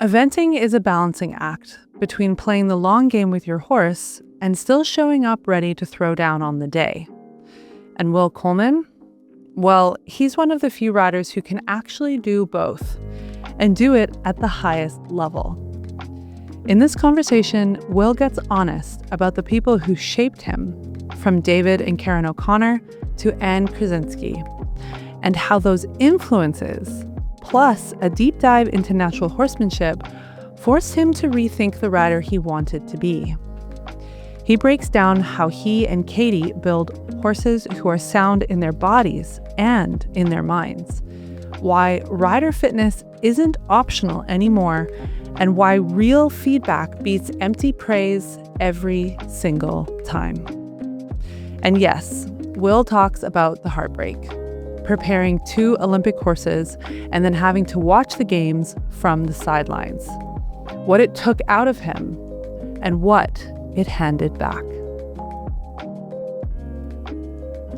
Eventing is a balancing act between playing the long game with your horse and still showing up ready to throw down on the day. And Will Coleman? Well, he's one of the few riders who can actually do both and do it at the highest level. In this conversation, Will gets honest about the people who shaped him, from David and Karen O'Connor to Anne Krinski, and how those influences, plus a deep dive into natural horsemanship, forced him to rethink the rider he wanted to be. He breaks down how he and Katie build horses who are sound in their bodies and in their minds, why rider fitness isn't optional anymore, and why real feedback beats empty praise every single time. And yes, Will talks about the heartbreak, preparing 2 Olympic horses and then having to watch the games from the sidelines, what it took out of him and what it handed back.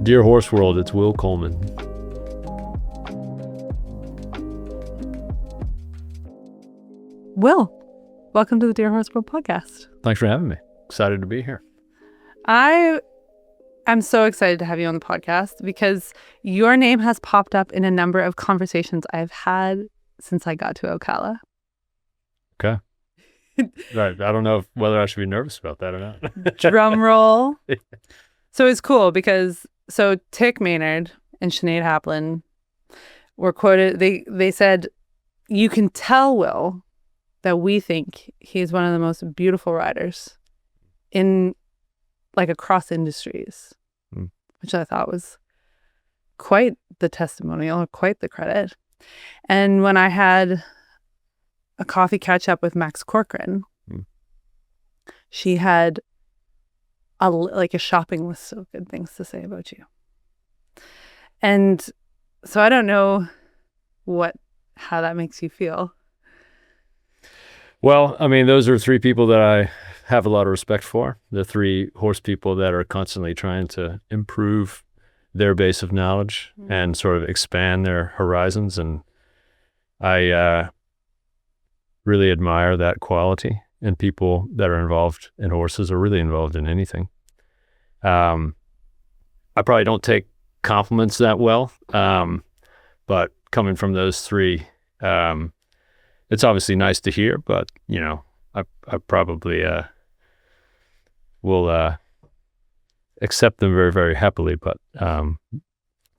Dear Horse World, it's Will Coleman. Will, welcome to the Dear Horse World podcast. Thanks for having me. Excited to be here. I'm so excited to have you on the podcast because your name has popped up in a number of conversations I've had since I got to Ocala. Okay. Right. I don't know whether I should be nervous about that or not. Drum roll. So it's cool because Tick Maynard and Sinead Haplin were quoted. They said, "You can tell, Will, that we think he's one of the most beautiful riders in across industries," which I thought was quite the testimonial, quite the credit. And when I had a coffee catch up with Max Corcoran, she had a shopping list of good things to say about you. And so I don't know how that makes you feel. Well, I mean, those are 3 people that I have a lot of respect for. The 3 horse people that are constantly trying to improve their base of knowledge and sort of expand their horizons. And I really admire that quality in people that are involved in horses or really involved in anything. I probably don't take compliments that well, but coming from those 3, it's obviously nice to hear, but, I probably will accept them very, very happily. But, I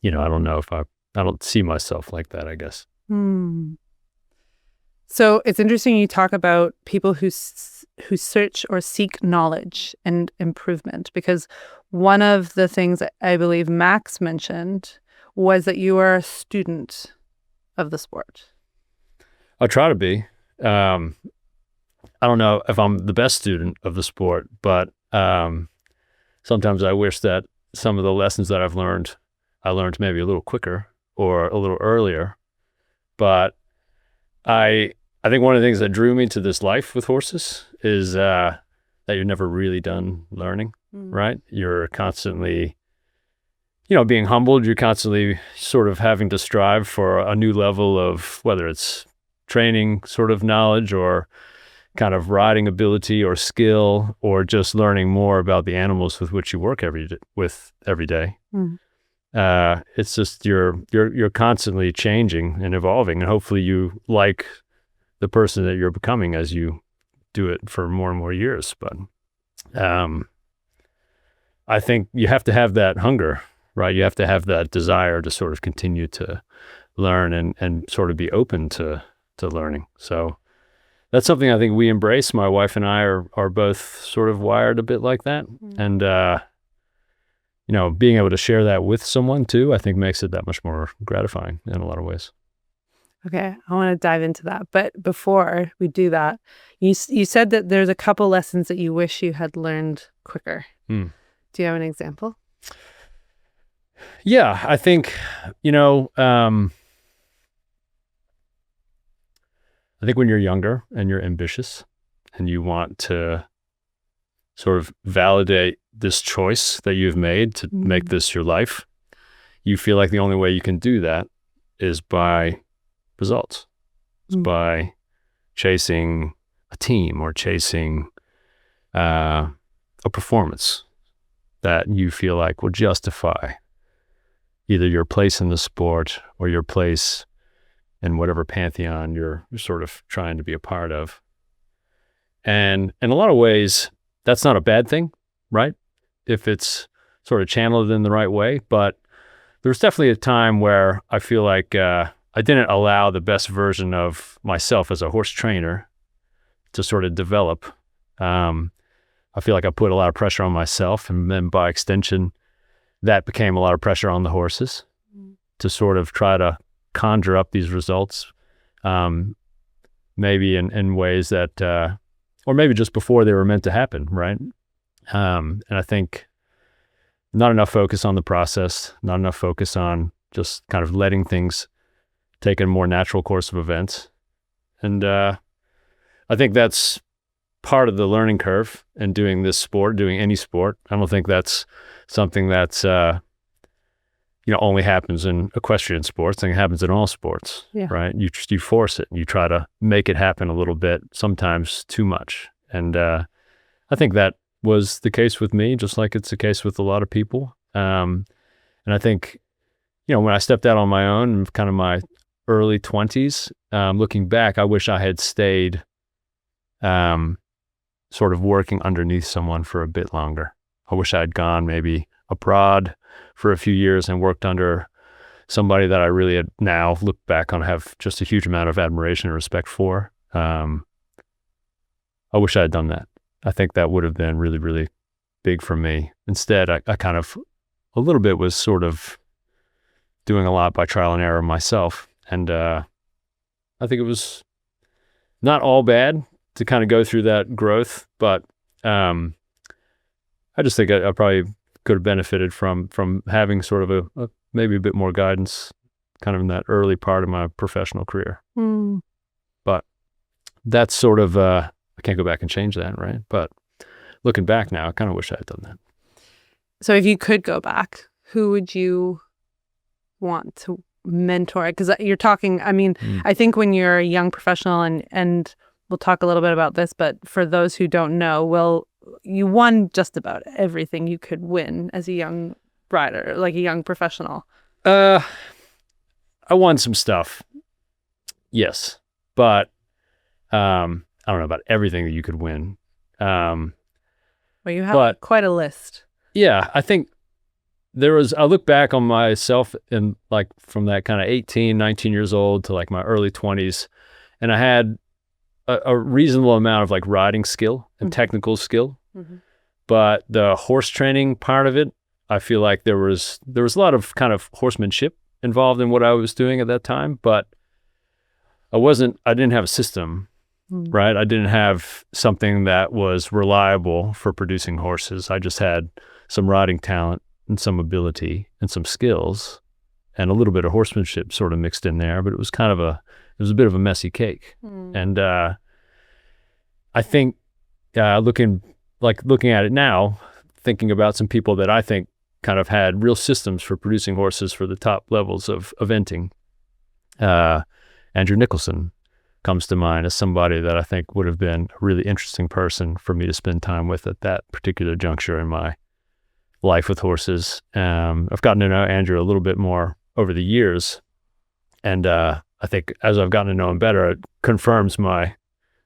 don't know if I don't see myself like that, I guess. So it's interesting you talk about people who search or seek knowledge and improvement, because one of the things that I believe Max mentioned was that you are a student of the sport. I try to be. I don't know if I'm the best student of the sport, but sometimes I wish that some of the lessons that I learned maybe a little quicker or a little earlier. But I think one of the things that drew me to this life with horses is that you're never really done learning, right? You're constantly, being humbled. You're constantly sort of having to strive for a new level of whether it's training sort of knowledge or kind of riding ability or skill or just learning more about the animals with which you work every day. It's just you're constantly changing and evolving, and hopefully you like the person that you're becoming as you do it for more and more years. But I think you have to have that hunger, right? You have to have that desire to sort of continue to learn and sort of be open to learning. So that's something I think we embrace. My wife and I are both sort of wired a bit like that. And, being able to share that with someone too, I think makes it that much more gratifying in a lot of ways. Okay, I want to dive into that. But before we do that, you said that there's a couple lessons that you wish you had learned quicker. Do you have an example? Yeah, I think, I think when you're younger and you're ambitious and you want to sort of validate this choice that you've made to make this your life, you feel like the only way you can do that is by results, is by chasing a team or chasing a performance that you feel like will justify either your place in the sport or your place in whatever pantheon you're sort of trying to be a part of. And in a lot of ways, that's not a bad thing, right? If it's sort of channeled in the right way. But there's definitely a time where I feel like I didn't allow the best version of myself as a horse trainer to sort of develop. I feel like I put a lot of pressure on myself, and then by extension, that became a lot of pressure on the horses to sort of try to conjure up these results, maybe in ways that, or maybe just before they were meant to happen, right? And I think not enough focus on the process, not enough focus on just kind of letting things take a more natural course of events. And I think that's part of the learning curve in doing this sport, doing any sport. I don't think that's something that's only happens in equestrian sports. I think it happens in all sports, right? You force it and you try to make it happen a little bit, sometimes too much. And I think that was the case with me, just like it's the case with a lot of people. And I think, when I stepped out on my own in kind of my early 20s, looking back, I wish I had stayed sort of working underneath someone for a bit longer. I wish I had gone maybe abroad for a few years and worked under somebody that I really had now look back on, have just a huge amount of admiration and respect for. I wish I had done that. I think that would have been really, really big for me. Instead, I kind of a little bit was sort of doing a lot by trial and error myself. And I think it was not all bad to kind of go through that growth, but I just think I probably could have benefited from having sort of a maybe a bit more guidance kind of in that early part of my professional career. But that's sort of, I can't go back and change that, right? But looking back now, I kind of wish I had done that. So if you could go back, who would you want to mentor? Because you're talking, I think when you're a young professional, and we'll talk a little bit about this, but for those who don't know, you won just about everything you could win as a young rider, like a young professional. I won some stuff, yes, but I don't know about everything that you could win. Well, you have quite a list. Yeah, I think I look back on myself in like from that kind of 18, 19 years old to like my early 20s, and I had a reasonable amount of like riding skill and technical skill. But the horse training part of it, I feel like there was a lot of kind of horsemanship involved in what I was doing at that time, but I didn't have a system, right? I didn't have something that was reliable for producing horses. I just had some riding talent and some ability and some skills and a little bit of horsemanship sort of mixed in there, but it was a bit of a messy cake. And I think looking at it now, thinking about some people that I think kind of had real systems for producing horses for the top levels of eventing, Andrew Nicholson comes to mind as somebody that I think would have been a really interesting person for me to spend time with at that particular juncture in my life with horses. I've gotten to know Andrew a little bit more over the years, and I think as I've gotten to know him better, it confirms my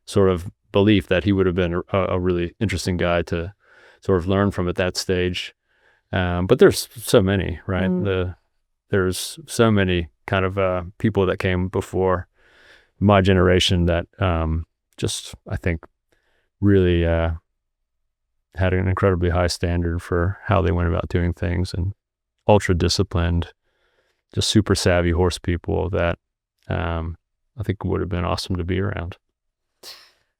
sort of belief that he would have been a really interesting guy to sort of learn from at that stage. But there's so many, right? There's so many kind of people that came before my generation that just, I think, really had an incredibly high standard for how they went about doing things, and ultra disciplined, just super savvy horse people that I think would have been awesome to be around.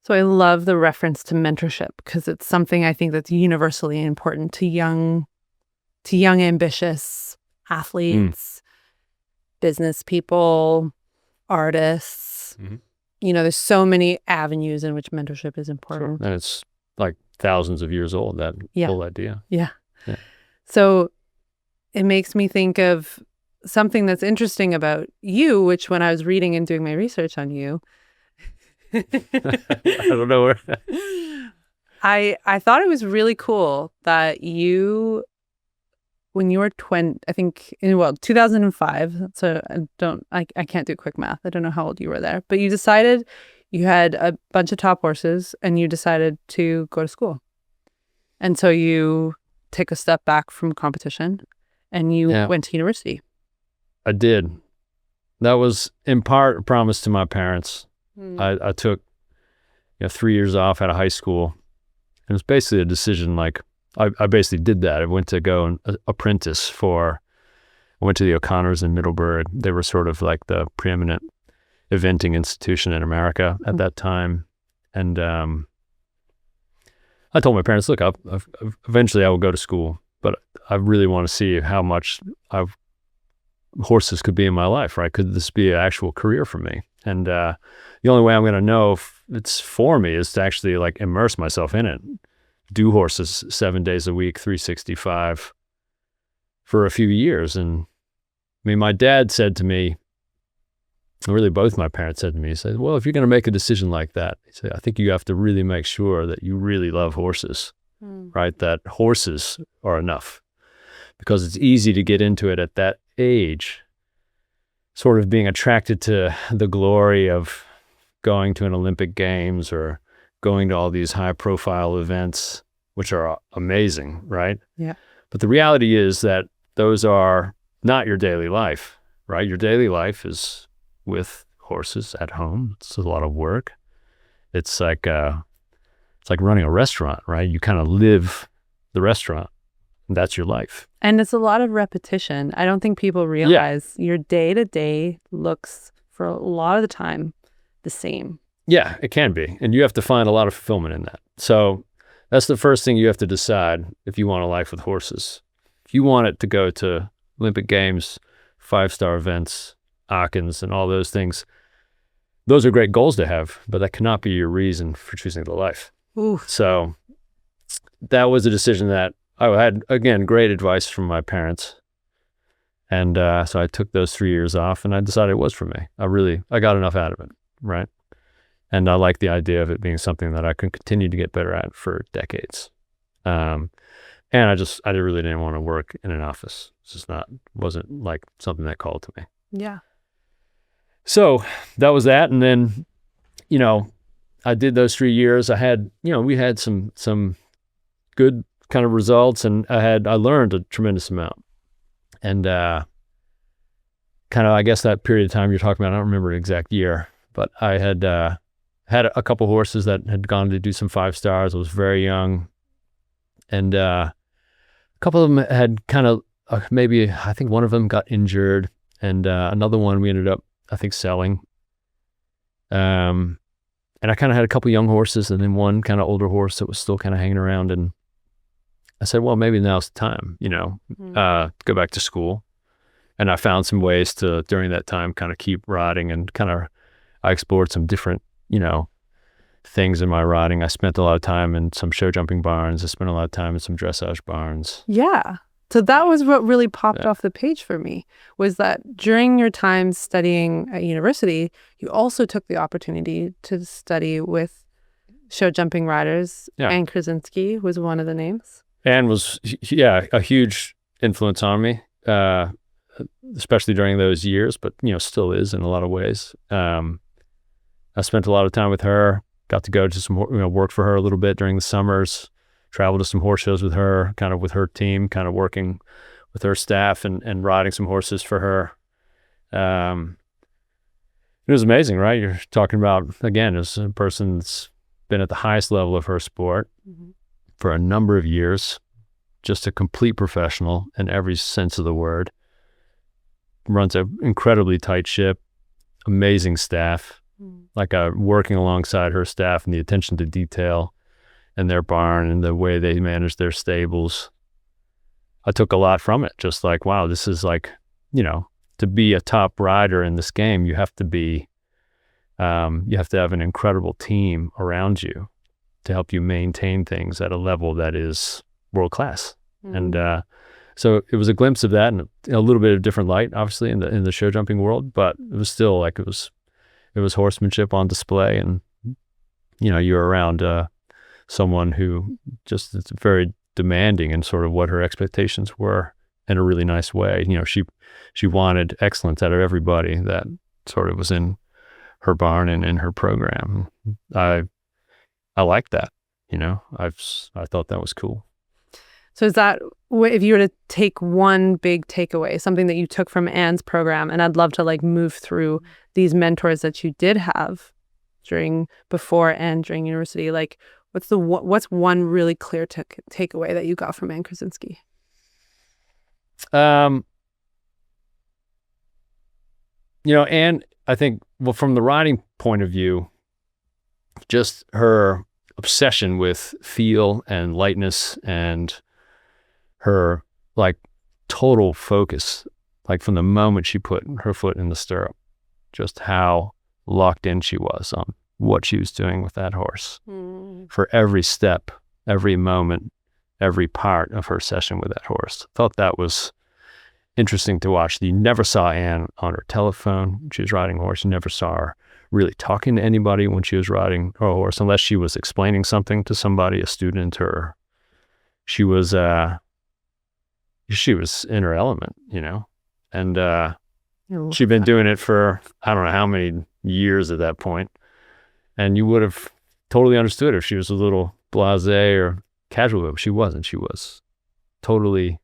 So I love the reference to mentorship, because it's something I think that's universally important to young ambitious athletes, business people, artists. There's so many avenues in which mentorship is important. Sure. And it's like thousands of years old, that whole idea. Yeah. So it makes me think of something that's interesting about you, which when I was reading and doing my research on you, I don't know where. I thought it was really cool that when you were 20, I think in 2005. So I can't do quick math. I don't know how old you were there, but you decided you had a bunch of top horses and you decided to go to school. And so you take a step back from competition and you went to university. I did. That was in part a promise to my parents. I took 3 years off out of high school. It was basically a decision, like, I basically did that. I went to go and apprentice I went to the O'Connors in Middleburg. They were sort of like the preeminent eventing institution in America at that time. And I told my parents, look, eventually I will go to school, but I really want to see how much horses could be in my life, right? Could this be an actual career for me? And the only way I'm going to know if it's for me is to actually like immerse myself in it, do horses 7 days a week, 365 for a few years. And I mean, my dad said to me, really both my parents said to me, he said, well, if you're going to make a decision like that, he said, I think you have to really make sure that you really love horses, right? That horses are enough, because it's easy to get into it at that age, sort of being attracted to the glory of going to an Olympic Games or going to all these high profile events, which are amazing, right? Yeah. But the reality is that those are not your daily life, right? Your daily life is with horses at home. It's a lot of work. It's like running a restaurant, right? You kind of live the restaurant. And that's your life. And it's a lot of repetition. I don't think people realize your day-to-day looks, for a lot of the time, the same. Yeah, it can be. And you have to find a lot of fulfillment in that. So that's the first thing you have to decide if you want a life with horses. If you want it to go to Olympic Games, 5-star events, Aachen, and all those things, those are great goals to have, but that cannot be your reason for choosing the life. Ooh. So that was a decision that I had, again, great advice from my parents. And so I took those 3 years off and I decided it was for me. I got enough out of it, right? And I like the idea of it being something that I can continue to get better at for decades. And I really didn't want to work in an office. It's just wasn't like something that called to me. Yeah. So that was that. And then, I did those 3 years. I had, we had some good kind of results, and I learned a tremendous amount. And kind of, I guess that period of time you're talking about, I don't remember the exact year, but I had a couple horses that had gone to do some 5-stars. I was very young. And a couple of them had kind of, maybe, I think one of them got injured, and another one we ended up, I think, selling. And I kind of had a couple young horses, and then one kind of older horse that was still kind of hanging around. And I said, well, maybe now's the time, go back to school. And I found some ways to, during that time, kind of keep riding, and I explored some different, things in my riding. I spent a lot of time in some show jumping barns. I spent a lot of time in some dressage barns. Yeah. So that was what really popped off the page for me, was that during your time studying at university, you also took the opportunity to study with show jumping riders. Yeah. Anne Krinski was one of the names. Anne was, a huge influence on me, especially during those years, but, still is in a lot of ways. I spent a lot of time with her, got to go to some, work for her a little bit during the summers, travel to some horse shows with her, kind of with her team, kind of working with her staff and riding some horses for her. It was amazing, right? You're talking about, again, as a person that's been at the highest level of her sport for a number of years, just a complete professional in every sense of the word, runs an incredibly tight ship, amazing staff, working alongside her staff and the attention to detail and their barn and the way they manage their stables. I took a lot from it. Just like, wow, this is like, to be a top rider in this game, you have to be, you have to have an incredible team around you to help you maintain things at a level that is world class. And so it was a glimpse of that, and a little bit of different light, obviously, in the show jumping world, but it was still like it was horsemanship on display, and you're around someone who just is very demanding in sort of what her expectations were in a really nice way. She wanted excellence out of everybody that sort of was in her barn and in her program. I like that. I thought that was cool. So is that, if you were to take one big takeaway, something that you took from Anne's program, and I'd love to move through these mentors that you did have before and during university, what's one really clear takeaway that you got from Anne Krinski? Anne, I think, well, from the riding point of view, just her obsession with feel and lightness and her total focus, from the moment she put her foot in the stirrup, just how locked in she was on what she was doing with that horse for every step, every moment, every part of her session with that horse. I thought that was interesting to watch. You never saw Anne on her telephone when she was riding a horse. You never saw her really talking to anybody when she was riding a horse, unless she was explaining something to somebody, a student, or she was in her element, and she'd been doing it for I don't know how many years at that point, and you would have totally understood if she was a little blasé or casual, but she wasn't. She was totally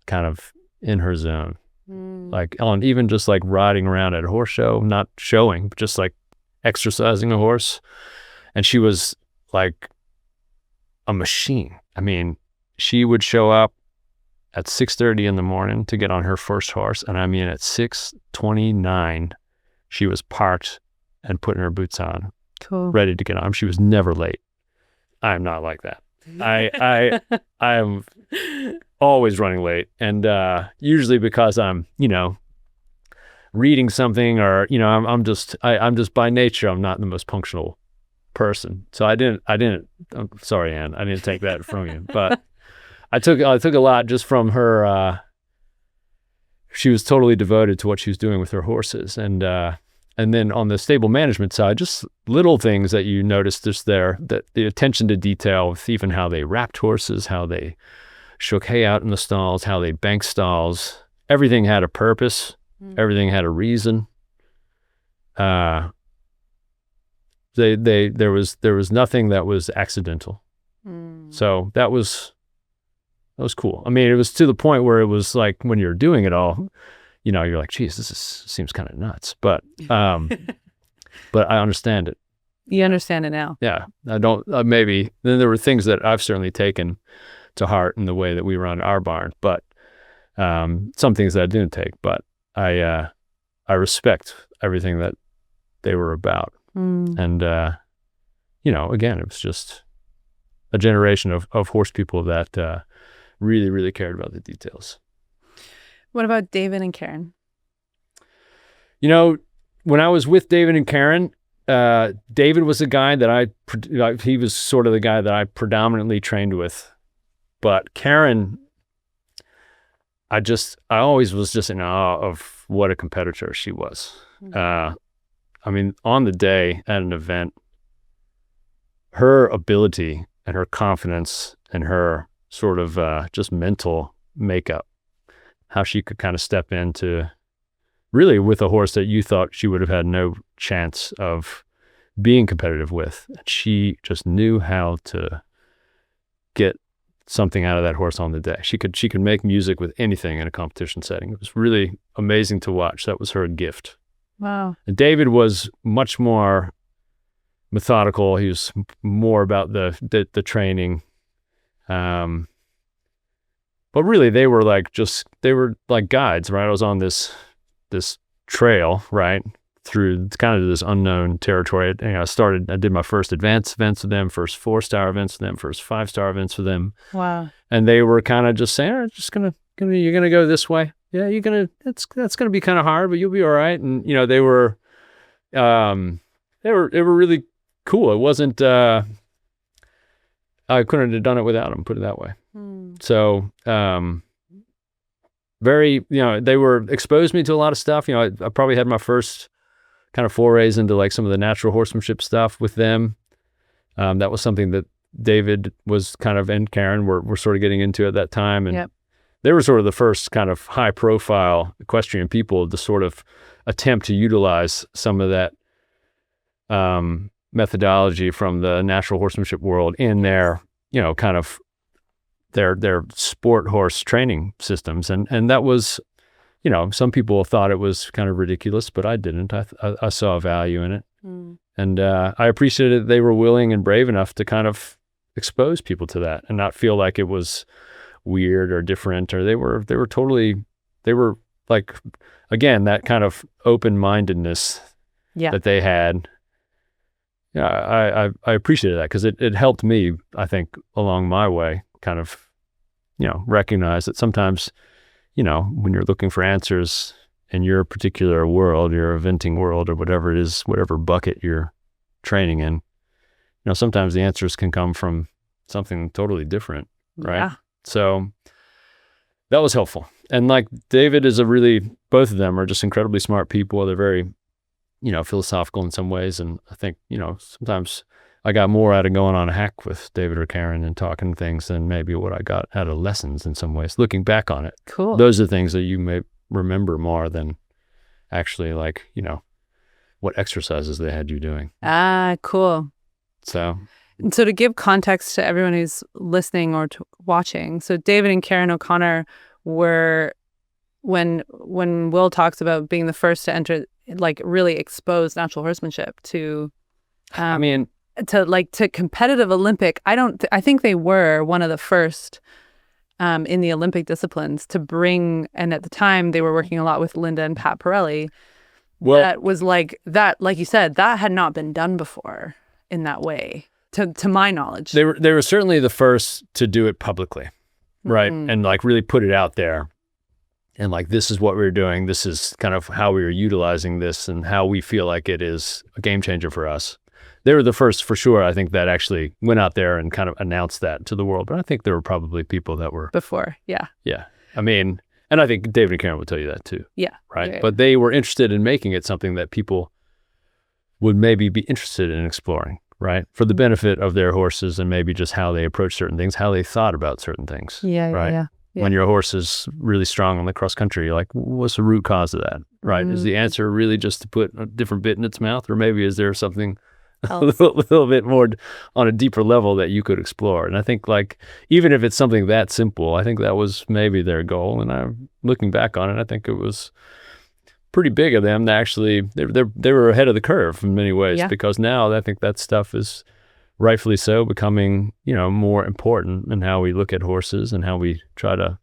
kind of in her zone. On even just riding around at a horse show, not showing, but just exercising a horse. And she was like a machine. I mean, she would show up at 6:30 in the morning to get on her first horse. And I mean, at 6:29, she was parked and putting her boots on, ready to get on. She was never late. I'm not like that. I am always running late, and usually because I'm reading something, or I'm just by nature I'm not the most punctual person. So I didn't I'm sorry, Anne, I didn't take that from you, but I took a lot just from her. She was totally devoted to what she was doing with her horses, and then on the stable management side, just little things that you noticed just there, that the attention to detail with even how they wrapped horses, how they shook hay out in the stalls, how they banked stalls. Everything had a purpose. Everything had a reason. There was nothing that was accidental. So that was cool. I mean, it was to the point where it was when you're doing it all, you're like, geez, seems kind of nuts, but but I understand it. You understand it now. Yeah, I don't. Maybe then there were things that I've certainly taken to heart in the way that we run our barn, but some things that I didn't take. But I respect everything that they were about, and again, it was just a generation of horse people that really, really cared about the details. What about David and Karen? When I was with David and Karen, David was the guy that he was sort of the guy that I predominantly trained with. But Karen, I always was just in awe of what a competitor she was. I mean, on the day at an event, her ability and her confidence and her sort of just mental makeup, how she could kind of step into really with a horse that you thought she would have had no chance of being competitive with. She just knew how to get something out of that horse on the day. She could make music with anything in a competition setting. It was really amazing to watch. That was her gift. Wow. And David was much more methodical. He was more about the training. But really, they were like guides, right? I was on this trail, right, through kind of this unknown territory. I did my first advanced events with them, first 4-star events with them, first 5-star events with them. Wow. And they were kind of just saying, "All right, you're gonna go this way. Yeah, that's gonna be kind of hard, but you'll be all right." And they were really cool. It wasn't. I couldn't have done it without them, put it that way. So, they were exposed me to a lot of stuff. I probably had my first kind of forays into some of the natural horsemanship stuff with them. That was something that David was kind of, and Karen were sort of getting into at that time. And they were sort of the first kind of high profile equestrian people to sort of attempt to utilize some of that methodology from the natural horsemanship world in their, kind of their sport horse training systems. And that was, some people thought it was kind of ridiculous, but I didn't. I saw value in it. And I appreciated that they were willing and brave enough to kind of expose people to that and not feel like it was weird or different, or they were like, again, that kind of open-mindedness that they had. Yeah, I appreciated that because it helped me, I think, along my way, kind of, recognize that sometimes, when you're looking for answers in your particular world, your eventing world or whatever it is, whatever bucket you're training in, sometimes the answers can come from something totally different, right? Yeah. So that was helpful. And like David is both of them are just incredibly smart people. They're very, philosophical in some ways. And I think, sometimes I got more out of going on a hack with David or Karen and talking things than maybe what I got out of lessons in some ways, looking back on it. Cool. Those are things that you may remember more than actually like, what exercises they had you doing. Cool. So to give context to everyone who's listening or watching, so David and Karen O'Connor were, when Will talks about being the first to enter, like really expose natural horsemanship to, to competitive Olympic, I think they were one of the first in the Olympic disciplines to bring, and at the time they were working a lot with Linda and Pat Pirelli. Well, that was like you said, that had not been done before in that way, to my knowledge. They were certainly the first to do it publicly, right? And like really put it out there. And like, this is what we were doing. This is kind of how we were utilizing this and how we feel like it is a game changer for us. They were the first, for sure, I think, that actually went out there and kind of announced that to the world. But I think there were probably people that were before. Yeah. Yeah. And I think David and Karen would tell you that too. Yeah. Right. Yeah. But they were interested in making it something that people would maybe be interested in exploring, right? For the benefit of their horses and maybe just how they approach certain things, how they thought about certain things. Yeah. Right. Yeah. When your horse is really strong on the cross country, you're like, what's the root cause of that, right? Is the answer really just to put a different bit in its mouth, or maybe is there something a little bit more on a deeper level that you could explore? And I think, like, even if it's something that simple, I think that was maybe their goal. And I'm looking back on it, I think it was pretty big of them to actually, they were ahead of the curve in many ways, because now I think that stuff is rightfully so becoming, more important in how we look at horses and how we try to,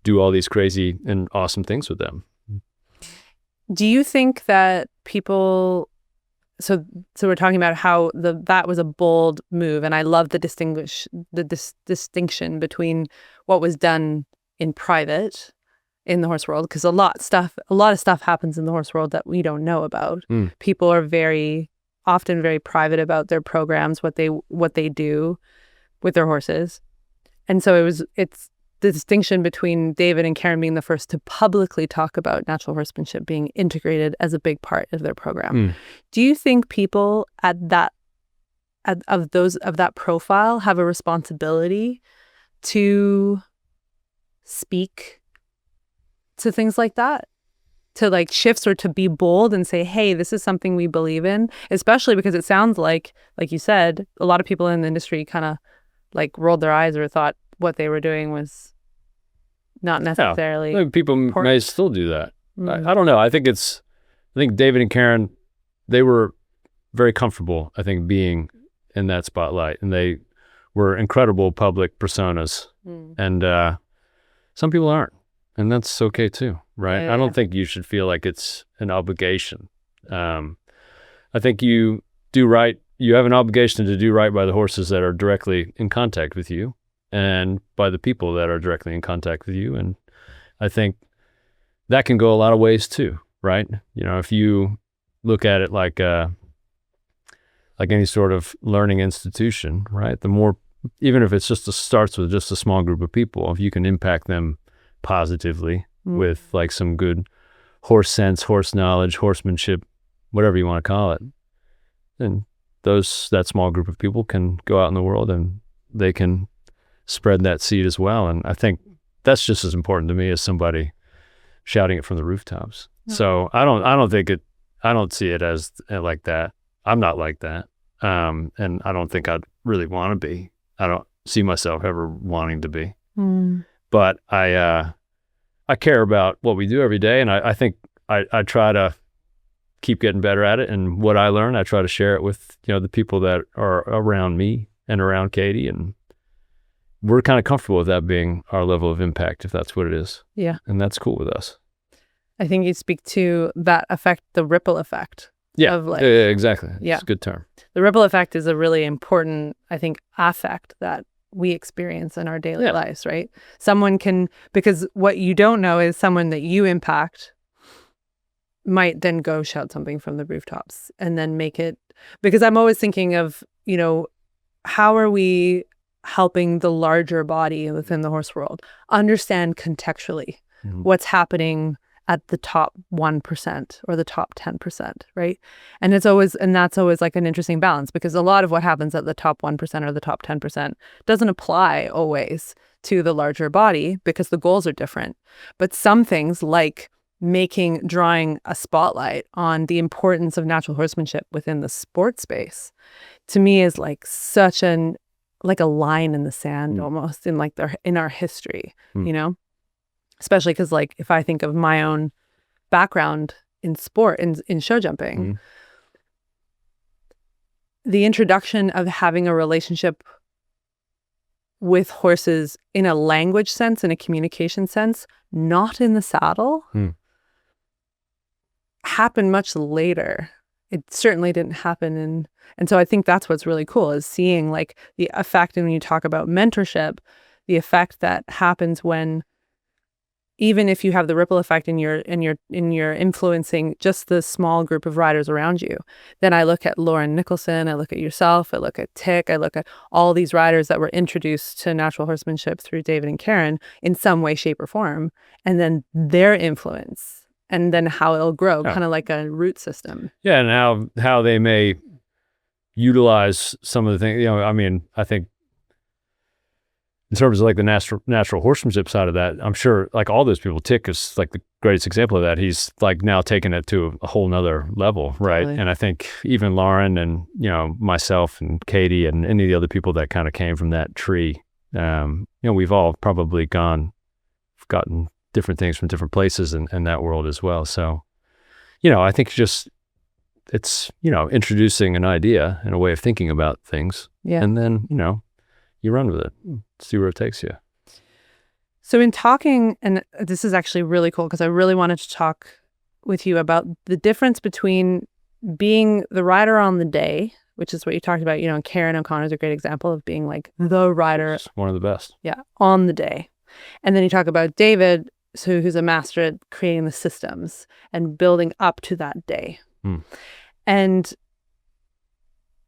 do all these crazy and awesome things with them. Do you think that people, so we're talking about how that was a bold move, and I love the distinction between what was done in private in the horse world, because a lot of stuff happens in the horse world that we don't know about. People are often very private about their programs, what they do with their horses. And so it's the distinction between David and Karen being the first to publicly talk about natural horsemanship being integrated as a big part of their program. Do you think people of that profile have a responsibility to speak to things like that? To like shifts, or to be bold and say, hey, this is something we believe in, especially because it sounds like you said, a lot of people in the industry kind of like rolled their eyes or thought what they were doing was not necessarily people important. May still do that. I don't know. I think David and Karen, they were very comfortable, I think, being in that spotlight, and they were incredible public personas. And some people aren't. And that's okay too, right? Yeah. I don't think you should feel like it's an obligation. I think you do right. You have an obligation to do right by the horses that are directly in contact with you, and by the people that are directly in contact with you. And I think that can go a lot of ways too, right? If you look at it like any sort of learning institution, right? The more, even if it's starts with just a small group of people, if you can impact them positively with like some good horse sense, horse knowledge, horsemanship, whatever you want to call it, then that small group of people can go out in the world and they can spread that seed as well. And I think that's just as important to me as somebody shouting it from the rooftops. Yeah. So I don't see it as like that. I'm not like that. And I don't think I'd really want to be. I don't see myself ever wanting to be. But I care about what we do every day. And I think I try to keep getting better at it. And what I learn, I try to share it with, the people that are around me and around Katie. And we're kind of comfortable with that being our level of impact, if that's what it is. Yeah. And that's cool with us. I think you speak to that effect, the ripple effect. Yeah, of like, yeah, exactly. Yeah. It's a good term. The ripple effect is a really important, I think, affect that we experience in our daily lives, right? Because what you don't know is someone that you impact might then go shout something from the rooftops and then make it, because I'm always thinking of, how are we helping the larger body within the horse world understand contextually what's happening at the top 1% or the top 10%, right? And that's always like an interesting balance, because a lot of what happens at the top 1% or the top 10% doesn't apply always to the larger body because the goals are different. But some things like drawing a spotlight on the importance of natural horsemanship within the sport space, to me is like such a line in the sand almost in our history, especially because like if I think of my own background in sport, in show jumping, the introduction of having a relationship with horses in a language sense, in a communication sense, not in the saddle, happened much later. It certainly didn't happen and so I think that's what's really cool, is seeing like the effect. And when you talk about mentorship, the effect that happens when, even if you have the ripple effect and you're influencing just the small group of riders around you, then I look at Lauren Nicholson, I look at yourself, I look at Tick, I look at all these riders that were introduced to natural horsemanship through David and Karen in some way, shape, or form, and then their influence, and then how it'll grow, kind of like a root system. Yeah, and how they may utilize some of the things. I think in terms of like the natural horsemanship side of that, I'm sure like all those people, Tick is like the greatest example of that. He's like now taking it to a whole nother level, right? Totally. And I think even Lauren and myself and Katie and any of the other people that kind of came from that tree, we've all probably gotten different things from different places in that world as well. So, I think it's introducing an idea and a way of thinking about things, and then you run with it, see where it takes you. So in talking, and this is actually really cool because I really wanted to talk with you about the difference between being the rider on the day, which is what you talked about, Karen O'Connor is a great example of being like the rider. It's one of the best. Yeah, on the day. And then you talk about David, who's a master at creating the systems and building up to that day. And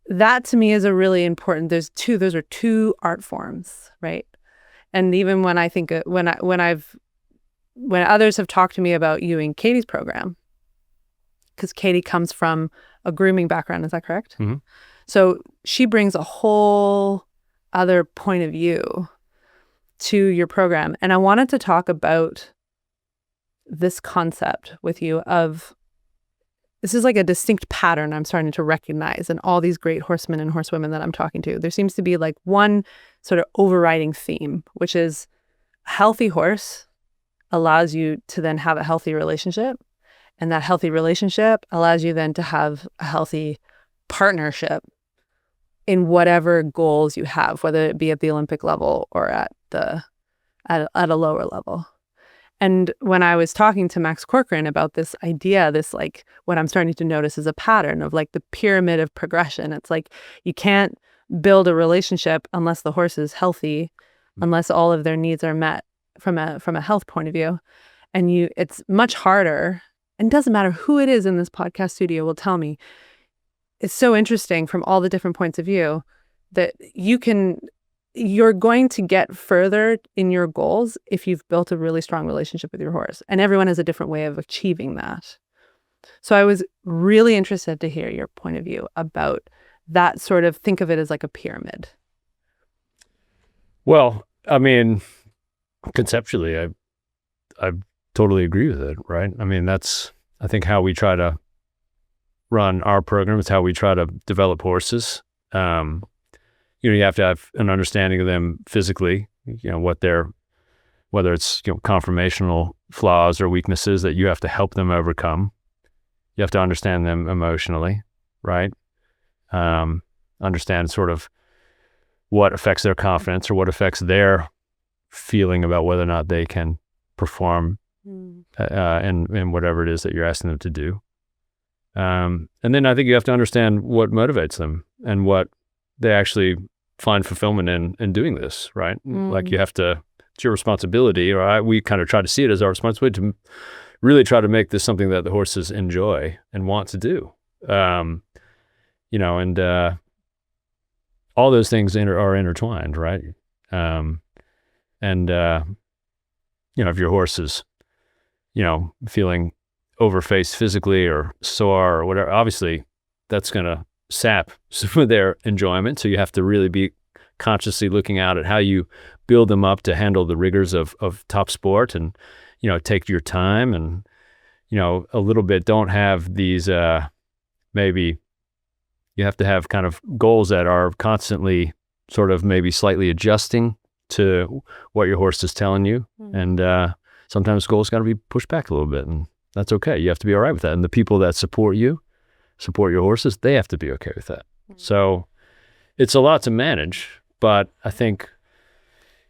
that to me is a really important, those are two art forms, right? And even when I think, when others have talked to me about you and Katie's program, because Katie comes from a grooming background, is that correct? Mm-hmm. So she brings a whole other point of view to your program. And I wanted to talk about this concept with you of, this is like a distinct pattern I'm starting to recognize in all these great horsemen and horsewomen that I'm talking to. There seems to be like one sort of overriding theme, which is a healthy horse allows you to then have a healthy relationship. And that healthy relationship allows you then to have a healthy partnership in whatever goals you have, whether it be at the Olympic level or at a lower level. And when I was talking to Max Corcoran about this idea, this like what I'm starting to notice is a pattern of like the pyramid of progression. It's like you can't build a relationship unless the horse is healthy, unless all of their needs are met from a health point of view. And it's much harder. And it doesn't matter who it is in this podcast studio will tell me. It's so interesting from all the different points of view that you're going to get further in your goals if you've built a really strong relationship with your horse. And everyone has a different way of achieving that. So I was really interested to hear your point of view about that sort of, think of it as like a pyramid. Well, I mean, conceptually, I totally agree with it, right? I mean, that's, I think, how we try to run our program. It's how we try to develop horses. You have to have an understanding of them physically, what they're, whether it's, conformational flaws or weaknesses that you have to help them overcome. You have to understand them emotionally, right? Understand sort of what affects their confidence or what affects their feeling about whether or not they can perform in whatever it is that you're asking them to do. And then I think you have to understand what motivates them and what they actually find fulfillment in doing this, right? Like you have to, it's your responsibility, or we kind of try to see it as our responsibility to really try to make this something that the horses enjoy and want to do. And all those things are intertwined, right? If your horse is, feeling overfaced physically or sore or whatever, obviously that's going to sap some of their enjoyment. So you have to really be consciously looking out at how you build them up to handle the rigors of top sport, and, take your time and, a little bit, don't have these, maybe you have to have kind of goals that are constantly sort of maybe slightly adjusting to what your horse is telling you. And sometimes goals got to be pushed back a little bit, and that's okay. You have to be all right with that. And the people that support you, support your horses, they have to be okay with that. So it's a lot to manage, but I think,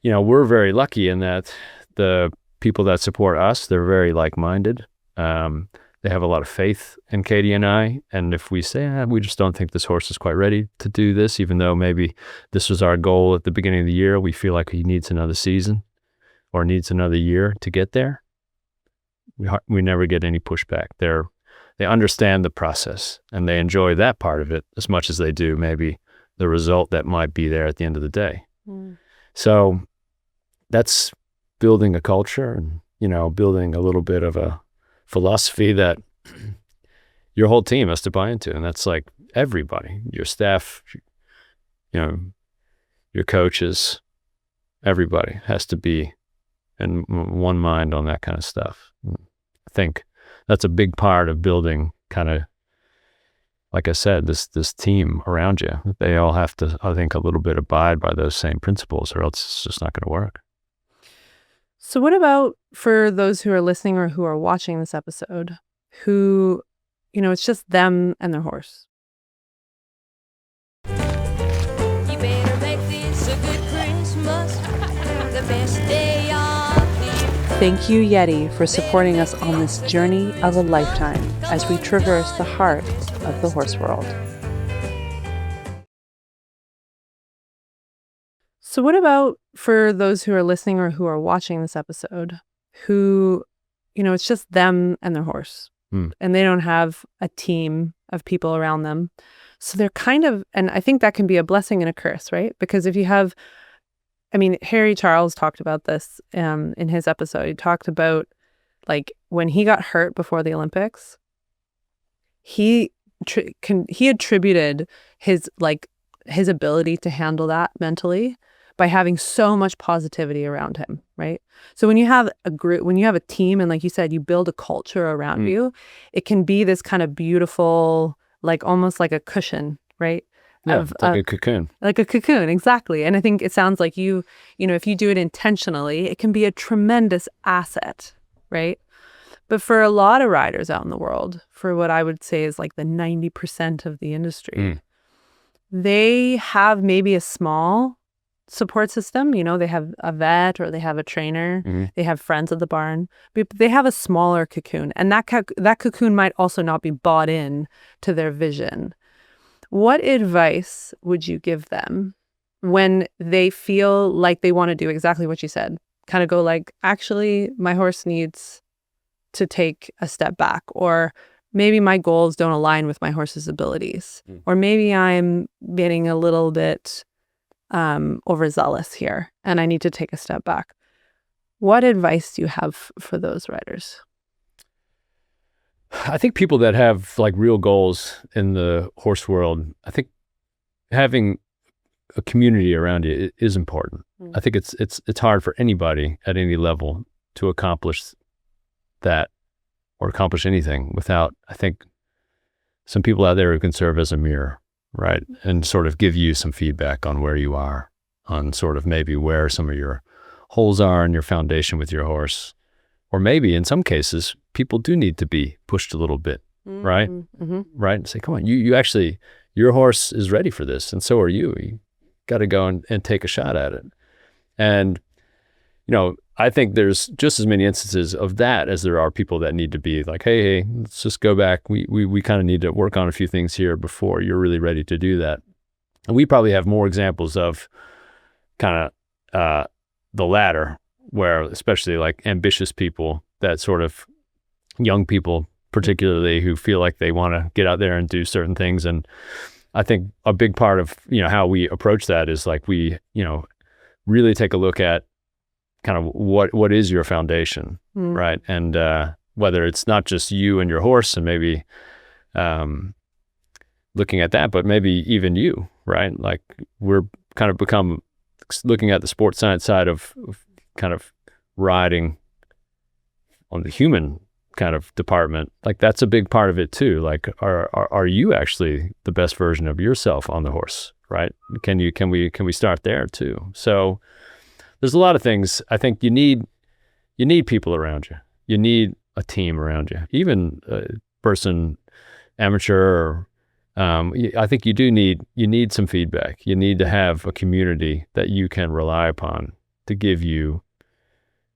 we're very lucky in that the people that support us, they're very like-minded. They have a lot of faith in Katie and I. And if we say, we just don't think this horse is quite ready to do this, even though maybe this was our goal at the beginning of the year, we feel like he needs another season or needs another year to get there, we never get any pushback. They understand the process and they enjoy that part of it as much as they do maybe the result that might be there at the end of the day. So that's building a culture and, building a little bit of a philosophy that your whole team has to buy into. And that's like everybody, your staff, your coaches, everybody has to be in one mind on that kind of stuff. I think that's a big part of building kind of, like I said, this team around you. They all have to, I think, a little bit abide by those same principles, or else it's just not going to work. So what about for those who are listening or who are watching this episode, who, it's just them and their horse? You better make this a good Christmas, the best day of the year. Thank you, Yeti, for supporting us on this journey of a lifetime as we traverse the heart of the horse world. So what about for those who are listening or who are watching this episode, who, it's just them and their horse, and they don't have a team of people around them. So they're kind of, and I think that can be a blessing and a curse, right? Because if you have, Harry Charles talked about this in his episode. He talked about like when he got hurt before the Olympics, he attributed his ability to handle that mentally by having so much positivity around him, right? So when you have a group, when you have a team, and like you said, you build a culture around you, it can be this kind of beautiful, like almost like a cushion, right? Yeah, like a cocoon. Like a cocoon, exactly. And I think it sounds like if you do it intentionally, it can be a tremendous asset, right? But for a lot of riders out in the world, for what I would say is like the 90% of the industry, they have maybe a small support system. They have a vet or they have a trainer, they have friends at the barn, but they have a smaller cocoon, and that cocoon might also not be bought in to their vision. What advice would you give them when they feel like they want to do exactly what you said? Kind of go like, actually, my horse needs to take a step back, or maybe my goals don't align with my horse's abilities, or maybe I'm getting a little bit overzealous here and I need to take a step back. What advice do you have for those riders? I think people that have like real goals in the horse world, I think having a community around you is important. I think it's hard for anybody at any level to accomplish that or accomplish anything without, I think, some people out there who can serve as a mirror, right? And sort of give you some feedback on where you are, on sort of maybe where some of your holes are in your foundation with your horse. Or maybe in some cases, people do need to be pushed a little bit, right? Right? And say, come on, you actually, your horse is ready for this, and so are you. You got to go and take a shot at it. And, I think there's just as many instances of that as there are people that need to be like, hey, let's just go back. We kind of need to work on a few things here before you're really ready to do that. And we probably have more examples of kind of the latter, where especially like ambitious people, that sort of young people particularly, who feel like they want to get out there and do certain things. And I think a big part of, how we approach that is like we, really take a look at kind of what is your foundation, right? And whether it's not just you and your horse and maybe looking at that, but maybe even you, right? Like we're kind of become looking at the sports science side of kind of riding on the human kind of department. Like that's a big part of it too. Like are you actually the best version of yourself on the horse, right? Can we start there too? So there's a lot of things. I think you need people around you. You need a team around you, even a person, amateur, or I think you need some feedback. You need to have a community that you can rely upon to give you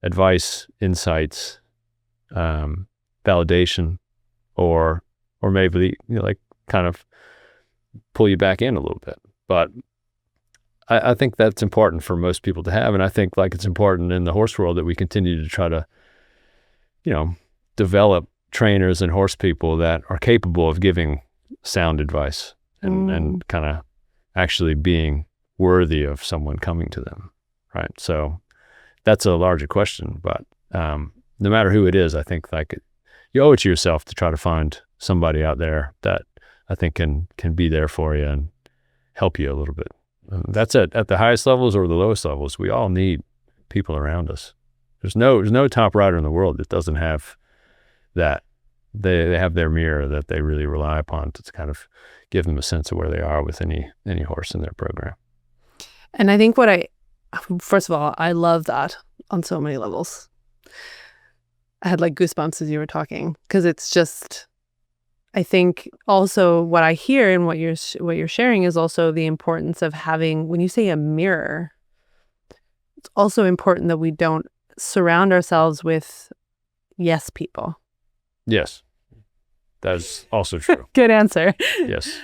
advice, insights, validation, or maybe like kind of pull you back in a little bit. But I think that's important for most people to have, and I think like it's important in the horse world that we continue to try to, develop trainers and horse people that are capable of giving sound advice and kind of actually being worthy of someone coming to them, right? So that's a larger question, but no matter who it is, I think like you owe it to yourself to try to find somebody out there that I think can be there for you and help you a little bit. That's it. At the highest levels or the lowest levels, we all need people around us. There's no top rider in the world that doesn't have that. They have their mirror that they really rely upon to kind of give them a sense of where they are with any horse in their program. And I think first of all, I love that on so many levels. I had like goosebumps as you were talking, because it's just, I think also what I hear and what you're sharing is also the importance of having, when you say a mirror, it's also important that we don't surround ourselves with yes people. Yes, that is also true. Good answer. Yes.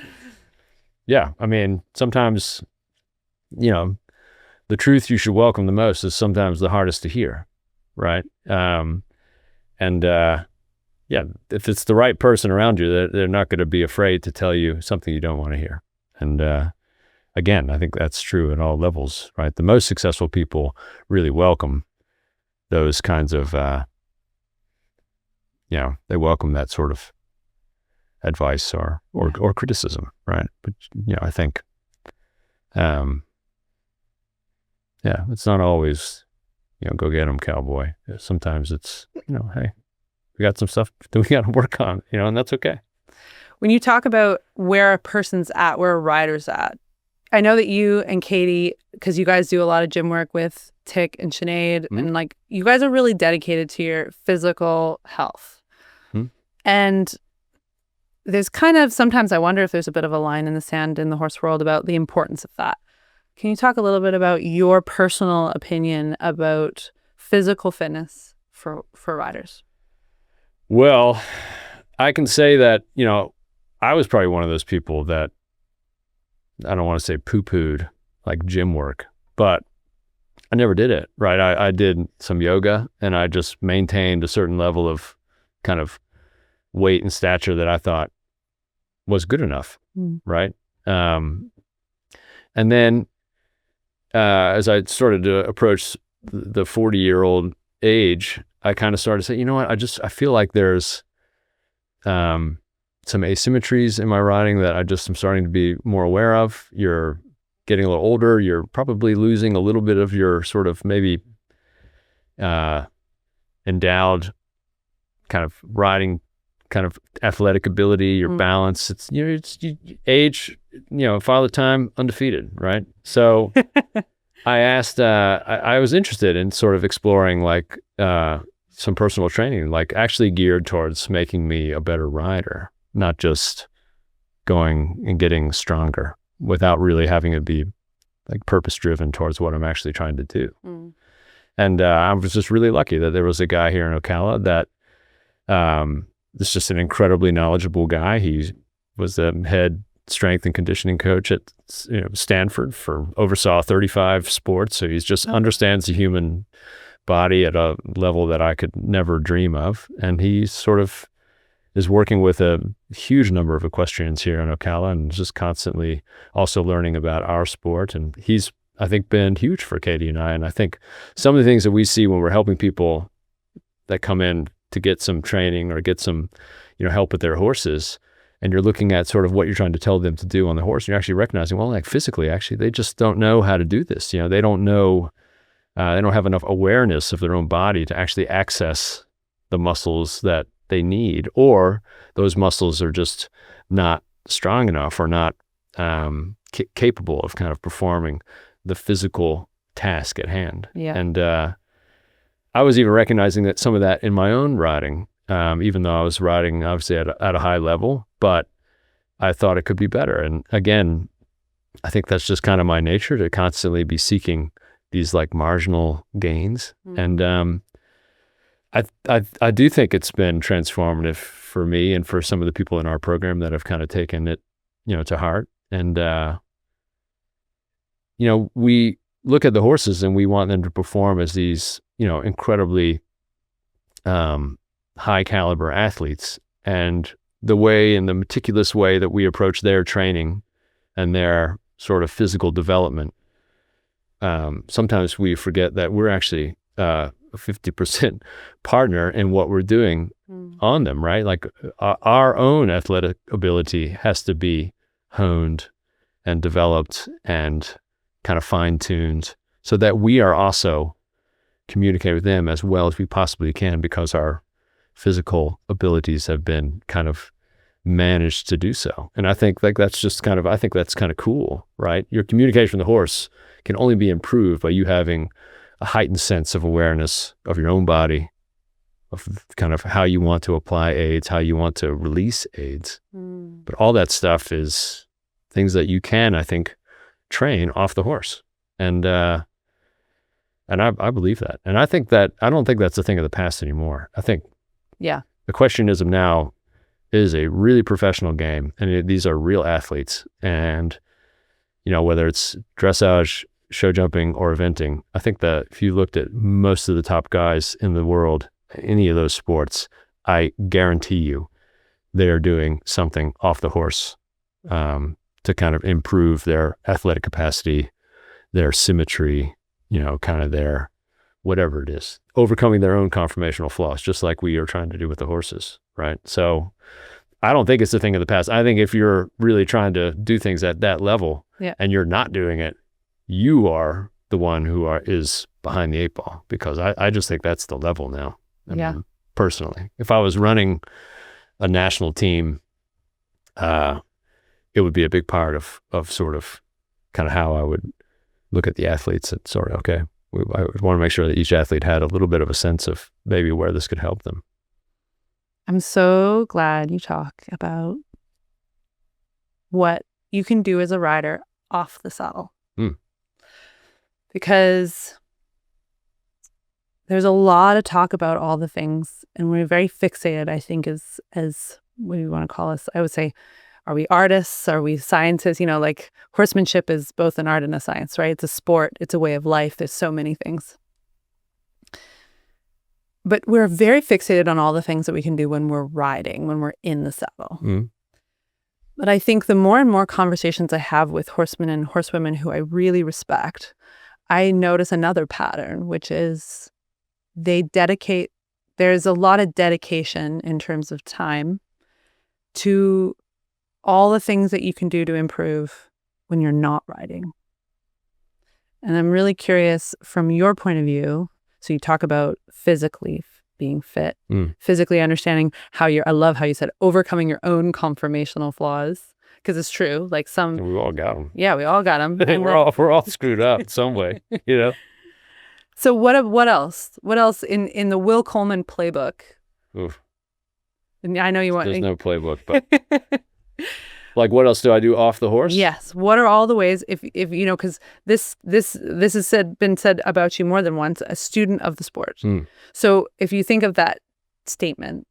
Yeah, I mean, sometimes, the truth you should welcome the most is sometimes the hardest to hear, right? Yeah, if it's the right person around you, they're not going to be afraid to tell you something you don't want to hear. And again, I think that's true at all levels, right? The most successful people really welcome those kinds of, they welcome that sort of advice or criticism, right? But, I think, it's not always, go get 'em, cowboy. Sometimes it's, hey, we got some stuff that we got to work on, and that's okay. When you talk about where a person's at, where a rider's at, I know that you and Katie, because you guys do a lot of gym work with Tick and Sinead, and like you guys are really dedicated to your physical health. And there's kind of, sometimes I wonder if there's a bit of a line in the sand in the horse world about the importance of that. Can you talk a little bit about your personal opinion about physical fitness for riders? Well, I can say that, I was probably one of those people that, I don't want to say poo-pooed like gym work, but I never did it, right? I did some yoga and I just maintained a certain level of kind of weight and stature that I thought was good enough, right? And then as I started to approach the 40-year-old age, I kind of started to say, you know what, I feel like there's some some asymmetries in my riding that I just am starting to be more aware of. You're getting a little older. You're probably losing a little bit of your sort of maybe endowed kind of riding, kind of athletic ability, your balance. It's, age, Father Time, undefeated, right? So I asked, I was interested in sort of exploring like some personal training, like actually geared towards making me a better rider, not just going and getting stronger without really having it be like purpose driven towards what I'm actually trying to do. And I was just really lucky that there was a guy here in Ocala that is just an incredibly knowledgeable guy. He was the head strength and conditioning coach at Stanford, oversaw 35 sports. So he's just understands the human body at a level that I could never dream of. And he sort of is working with a huge number of equestrians here in Ocala and just constantly also learning about our sport. And he's, I think, been huge for Katie and I. And I think some of the things that we see when we're helping people that come in to get some training or get some, help with their horses, and you're looking at sort of what you're trying to tell them to do on the horse, and you're actually recognizing, well, like physically, actually, they just don't know how to do this. They don't know, they don't have enough awareness of their own body to actually access the muscles that they need, or those muscles are just not strong enough or not capable of kind of performing the physical task at hand. Yeah. And I was even recognizing that some of that in my own riding, even though I was riding obviously at a high level, but I thought it could be better. And again, I think that's just kind of my nature to constantly be seeking these like marginal gains. And I do think it's been transformative for me and for some of the people in our program that have kind of taken it, to heart. And, we look at the horses and we want them to perform as these, incredibly high caliber athletes. And the way and the meticulous way that we approach their training and their sort of physical development, sometimes we forget that we're actually a 50% partner in what we're doing on them, right? Like our own athletic ability has to be honed and developed and kind of fine-tuned so that we are also communicating with them as well as we possibly can, because our physical abilities have been kind of managed to do so. And I think like that's kind of cool, right? Your communication with the horse can only be improved by you having a heightened sense of awareness of your own body, of kind of how you want to apply aids, how you want to release aids. But all that stuff is things that you can, I think, train off the horse. And I believe that. And I don't think that's a thing of the past anymore. I think equestrianism now is a really professional game, and these are real athletes. And, whether it's dressage, show jumping, or eventing, I think that if you looked at most of the top guys in the world, any of those sports, I guarantee you they are doing something off the horse to kind of improve their athletic capacity, their symmetry, kind of their whatever it is, overcoming their own conformational flaws, just like we are trying to do with the horses, right? So I don't think it's a thing of the past. I think if you're really trying to do things at that level and you're not doing it, you are the one who is behind the eight ball, because I just think that's the level now. I mean, personally, if I was running a national team, it would be a big part of sort of kind of how I would look at the athletes and sort of, okay, I would want to make sure that each athlete had a little bit of a sense of maybe where this could help them. I'm so glad you talk about what you can do as a rider off the saddle. Because there's a lot of talk about all the things, and we're very fixated, I think, as what do you want to call us? I would say, are we artists? Are we scientists? Like horsemanship is both an art and a science, right? It's a sport. It's a way of life. There's so many things. But we're very fixated on all the things that we can do when we're riding, when we're in the saddle. But I think the more and more conversations I have with horsemen and horsewomen who I really respect, I notice another pattern, which is there's a lot of dedication in terms of time to all the things that you can do to improve when you're not riding. And I'm really curious from your point of view. So you talk about physically being fit, physically understanding I love how you said overcoming your own conformational flaws, because it's true. Like And we all got them. yeah, we all got them. And we're all screwed up in some way, you know? So what else? What else in the Will Coleman playbook? Oof. And I know you want. There's no playbook, but like, what else do I do off the horse? Yes. What are all the ways? If you know, because this has been said about you more than once, a student of the sport. So if you think of that statement,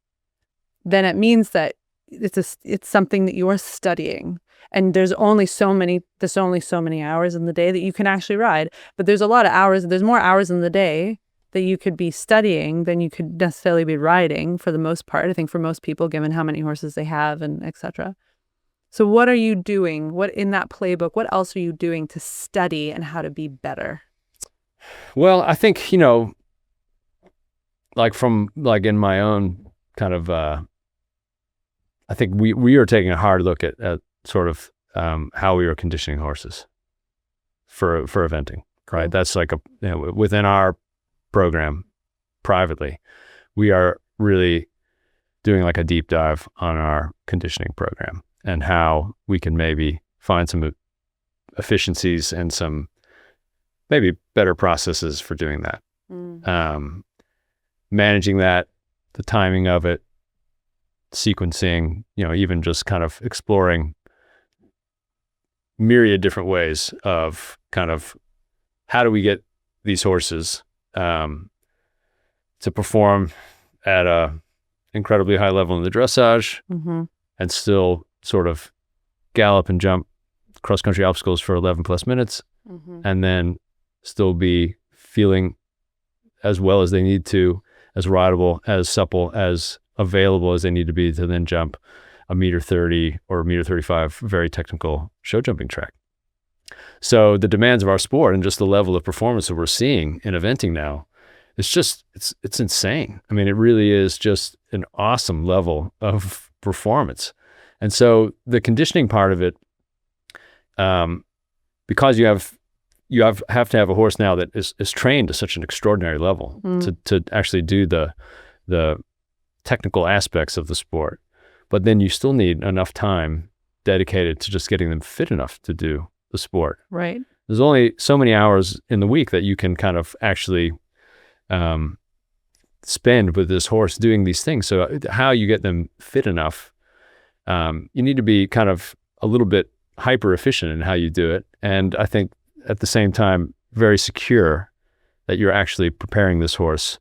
then it means that it's something that you are studying, and there's only so many hours in the day that you can actually ride. But there's a lot of hours. There's more hours in the day that you could be studying than you could necessarily be riding for the most part. I think for most people, given how many horses they have and etc. So what are you doing? What in that playbook? What else are you doing to study and how to be better? Well, I think, like in my own kind of, I think we are taking a hard look at sort of how we are conditioning horses for eventing, right? Cool. That's like within our program privately, we are really doing like a deep dive on our conditioning program and how we can maybe find some efficiencies and some maybe better processes for doing that. Managing that, the timing of it, sequencing, even just kind of exploring myriad different ways of kind of how do we get these horses to perform at a incredibly high level in the dressage and still sort of gallop and jump cross-country obstacles for 11 plus minutes and then still be feeling as well as they need to, as rideable, as supple, as available as they need to be to then jump a 1.30 or 1.35 very technical show jumping track. So the demands of our sport and just the level of performance that we're seeing in eventing now, it's insane. I mean, it really is just an awesome level of performance. And so the conditioning part of it, because you have to have a horse now that is trained to such an extraordinary level to actually do the technical aspects of the sport, but then you still need enough time dedicated to just getting them fit enough to do the sport. Right. There's only so many hours in the week that you can kind of actually spend with this horse doing these things. So how you get them fit enough, you need to be kind of a little bit hyper efficient in how you do it. And I think at the same time, very secure that you're actually preparing this horse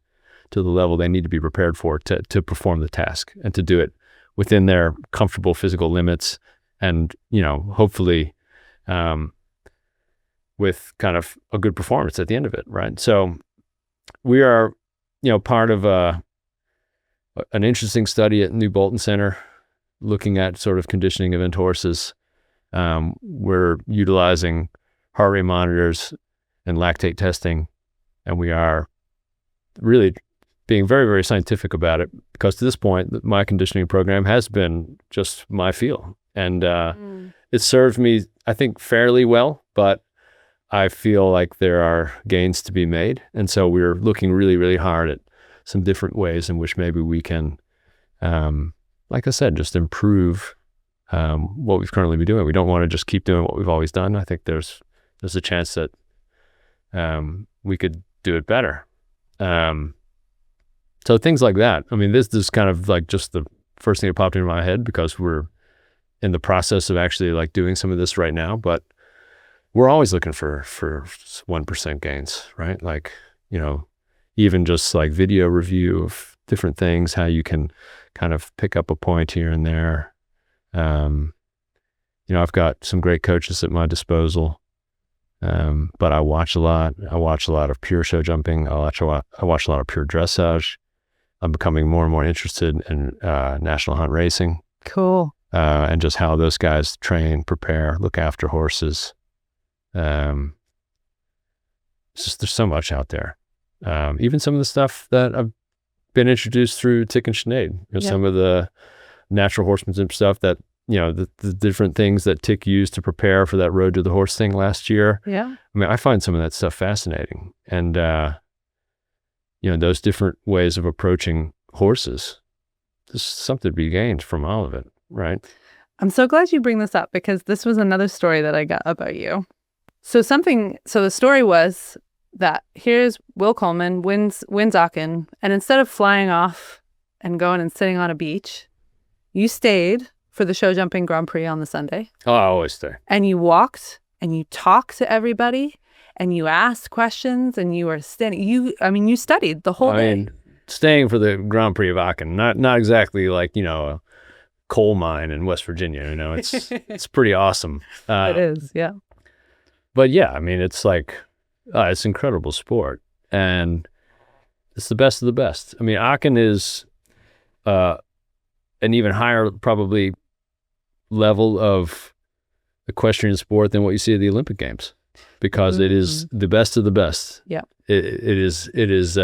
to the level they need to be prepared for to perform the task and to do it within their comfortable physical limits and, hopefully with kind of a good performance at the end of it, right? So we are, part of an interesting study at New Bolton Center looking at sort of conditioning event horses. We're utilizing heart rate monitors and lactate testing, and we are really being very, very scientific about it because to this point, my conditioning program has been just my feel. And it served me, I think, fairly well, but I feel like there are gains to be made. And so we're looking really, really hard at some different ways in which maybe we can, like I said, just improve what we've currently been doing. We don't want to just keep doing what we've always done. I think there's a chance that we could do it better. So things like that. I mean, this is kind of like just the first thing that popped into my head because we're in the process of actually like doing some of this right now, but we're always looking for 1% gains, right? Like, even just like video review of different things, how you can kind of pick up a point here and there. I've got some great coaches at my disposal, but I watch a lot. I watch a lot of pure show jumping. I watch a lot of pure dressage. I'm becoming more and more interested in national hunt racing. Cool. And just how those guys train, prepare, look after horses. It's just, there's so much out there. Even some of the stuff that I've been introduced through Tick and Sinead, some of the natural horsemanship stuff that, the different things that Tick used to prepare for that Road to the Horse thing last year. Yeah. I mean, I find some of that stuff fascinating. And, those different ways of approaching horses, there's something to be gained from all of it, right? I'm so glad you bring this up because this was another story that I got about you. So the story was that here's Will Coleman wins Aachen, and instead of flying off and going and sitting on a beach, you stayed for the show jumping Grand Prix on the Sunday. Oh, I always stay. And you walked and you talked to everybody and you asked questions and you were standing. You studied the whole day. Staying for the Grand Prix of Aachen, not exactly like, a coal mine in West Virginia, it's pretty awesome. It is, yeah. But yeah, it's like, it's incredible sport, and it's the best of the best. Aachen is an even higher probably level of equestrian sport than what you see at the Olympic Games, because it is the best of the best. Yeah. It is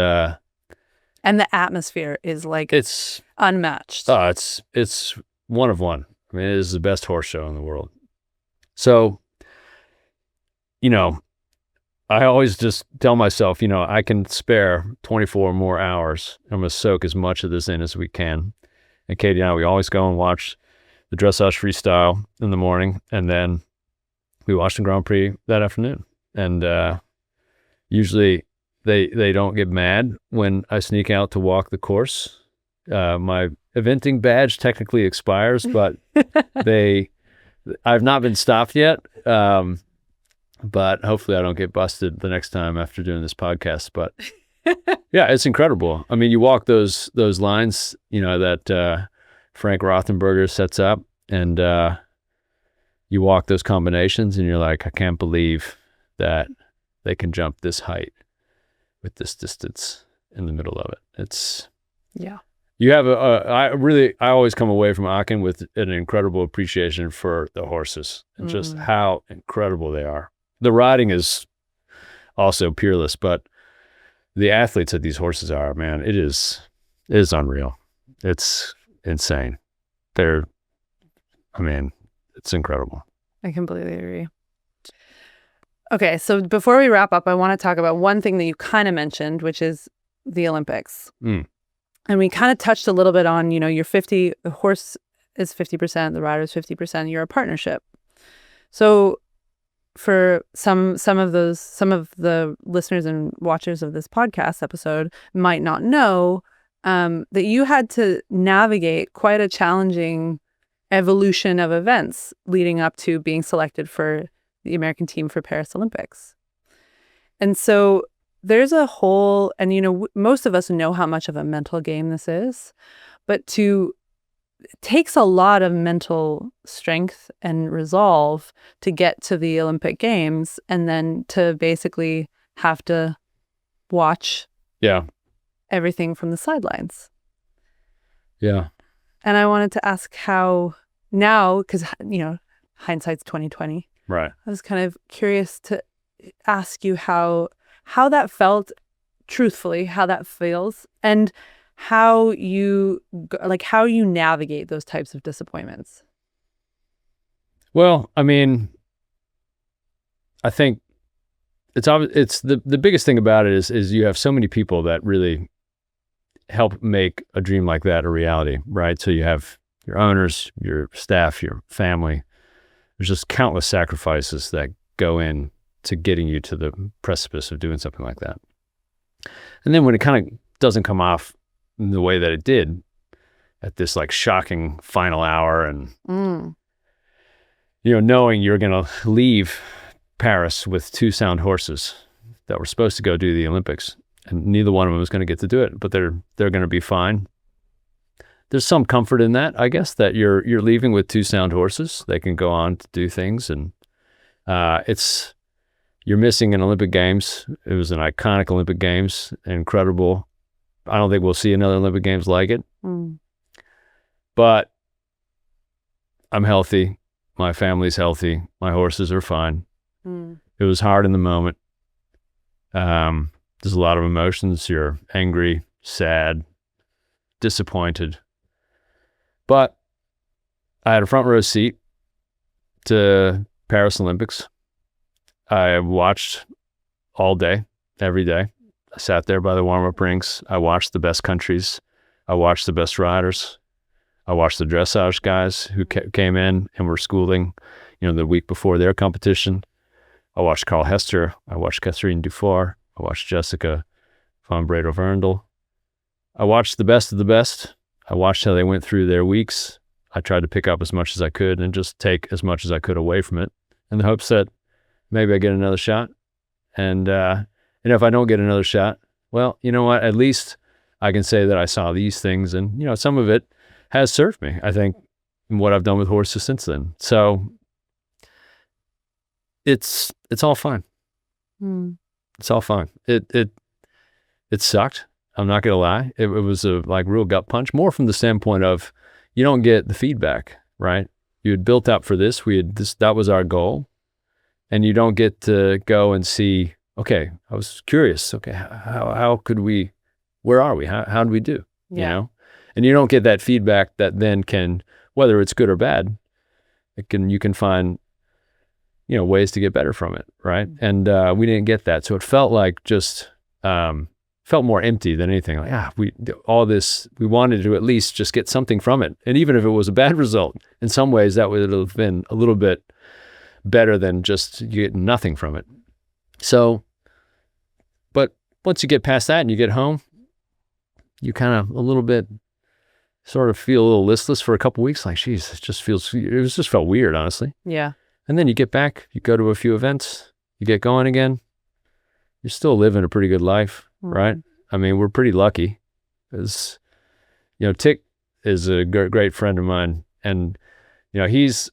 and the atmosphere is like it's unmatched. It's one of one. It is the best horse show in the world. So, I always just tell myself, I can spare 24 more hours. I'm going to soak as much of this in as we can. And Katie and I, we always go and watch the dressage freestyle in the morning, and then we watch the Grand Prix that afternoon. And usually they don't get mad when I sneak out to walk the course. My eventing badge technically expires, but I've not been stopped yet. But hopefully I don't get busted the next time after doing this podcast. But yeah, it's incredible. You walk those lines, that Frank Rothenberger sets up, and you walk those combinations, and you're like, I can't believe that they can jump this height with this distance in the middle of it. It's you have I always come away from Aachen with an incredible appreciation for the horses and just how incredible they are. The riding is also peerless, but the athletes that these horses are, man, it is unreal. It's insane. It's incredible. I completely agree. Okay, so before we wrap up, I want to talk about one thing that you kind of mentioned, which is the Olympics. And we kind of touched a little bit on, you're 50, the horse is 50%, the rider is 50%, you're a partnership. So for some of the listeners and watchers of this podcast episode might not know that you had to navigate quite a challenging evolution of events leading up to being selected for the American team for Paris Olympics. And so there's a whole, and most of us know how much of a mental game this is, but it takes a lot of mental strength and resolve to get to the Olympic Games and then to basically have to watch everything from the sidelines. Yeah. And I wanted to ask how now, because, hindsight's 2020. Right. I was kind of curious to ask you how that felt, truthfully, how that feels, and how you navigate those types of disappointments. Well, I think it's the biggest thing about it is you have so many people that really help make a dream like that a reality, right? So you have your owners, your staff, your family. There's just countless sacrifices that go in to getting you to the precipice of doing something like that. And then when it kind of doesn't come off in the way that it did at this like shocking final hour, and knowing you're going to leave Paris with two sound horses that were supposed to go do the Olympics, and neither one of them was going to get to do it, but they're going to be fine. There's some comfort in that, I guess, that you're leaving with two sound horses. They can go on to do things, and you're missing an Olympic Games. It was an iconic Olympic Games, incredible. I don't think we'll see another Olympic Games like it. But I'm healthy. My family's healthy. My horses are fine. It was hard in the moment. There's a lot of emotions. You're angry, sad, disappointed. But I had a front row seat to Paris Olympics. I watched all day, every day. I sat there by the warm-up rinks. I watched the best countries. I watched the best riders. I watched the dressage guys who came in and were schooling, the week before their competition. I watched Carl Hester. I watched Catherine Dufour. I watched Jessica van Bredow-Verndl. I watched the best of the best. I watched how they went through their weeks. I tried to pick up as much as I could and just take as much as I could away from it in the hopes that maybe I get another shot. And if I don't get another shot, well, you know what? At least I can say that I saw these things, and some of it has served me, I think, in what I've done with horses since then. So it's all fine. It's all fine. It sucked. I'm not gonna lie. It was a real gut punch, more from the standpoint of you don't get the feedback, right? You had built up for this. That was our goal, and you don't get to go and see. Okay, I was curious. Okay, how could we? Where are we? How did we do? Yeah. And you don't get that feedback that then can, whether it's good or bad, you can find ways to get better from it, right? And we didn't get that, so it felt like just felt more empty than anything. We wanted to at least just get something from it, and even if it was a bad result, in some ways that would have been a little bit better than just you get nothing from it. So, but once you get past that and you get home, you kind of a little bit sort of feel a little listless for a couple weeks. Geez, it just felt weird, honestly. Yeah. And then you get back, you go to a few events, you get going again. You're still living a pretty good life, right? I mean, we're pretty lucky because, Tick is a great friend of mine. And, he's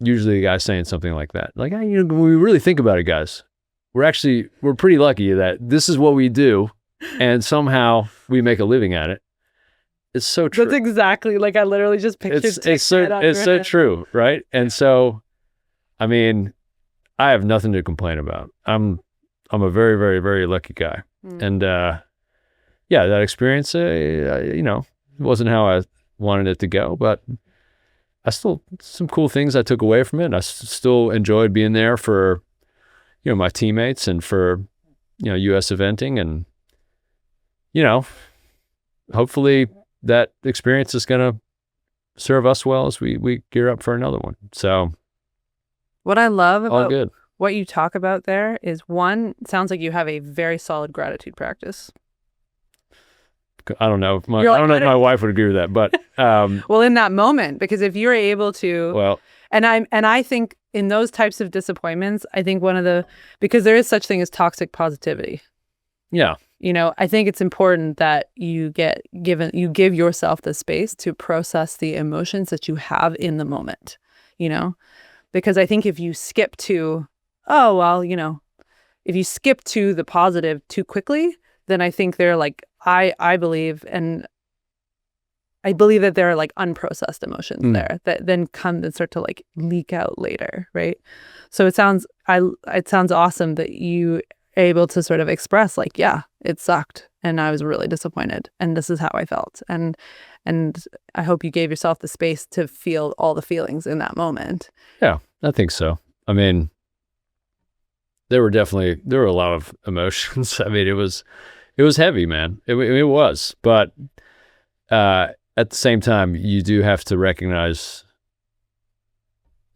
usually the guy saying something like that. When we really think about it, guys, we're pretty lucky that this is what we do. And somehow we make a living at it. It's so true. That's exactly, I literally just pictured it's so true, right? And so, I mean, I have nothing to complain about. I'm a very, very, very lucky guy. And that experience, it wasn't how I wanted it to go, but I still, some cool things I took away from it. I still enjoyed being there for, my teammates and for, U.S. eventing, and, hopefully that experience is going to serve us well as we gear up for another one. So what I love all about good. What you talk about there is, one, it sounds like you have a very solid gratitude practice. I don't know if my wife would agree with that, but well, in that moment, because if you're able to, and I think in those types of disappointments, I think because there is such thing as toxic positivity. Yeah. I think it's important that you give yourself the space to process the emotions that you have in the moment, because I think if you skip to, if you skip to the positive too quickly, then I think they're I believe that there are unprocessed emotions there that then come and start to leak out later, right? So it sounds awesome that you able to sort of express it sucked and I was really disappointed and this is how I felt, and I hope you gave yourself the space to feel all the feelings in that moment. Yeah, I think so. I mean, there were a lot of emotions. I mean, it was heavy, man. It was, but at the same time, you do have to recognize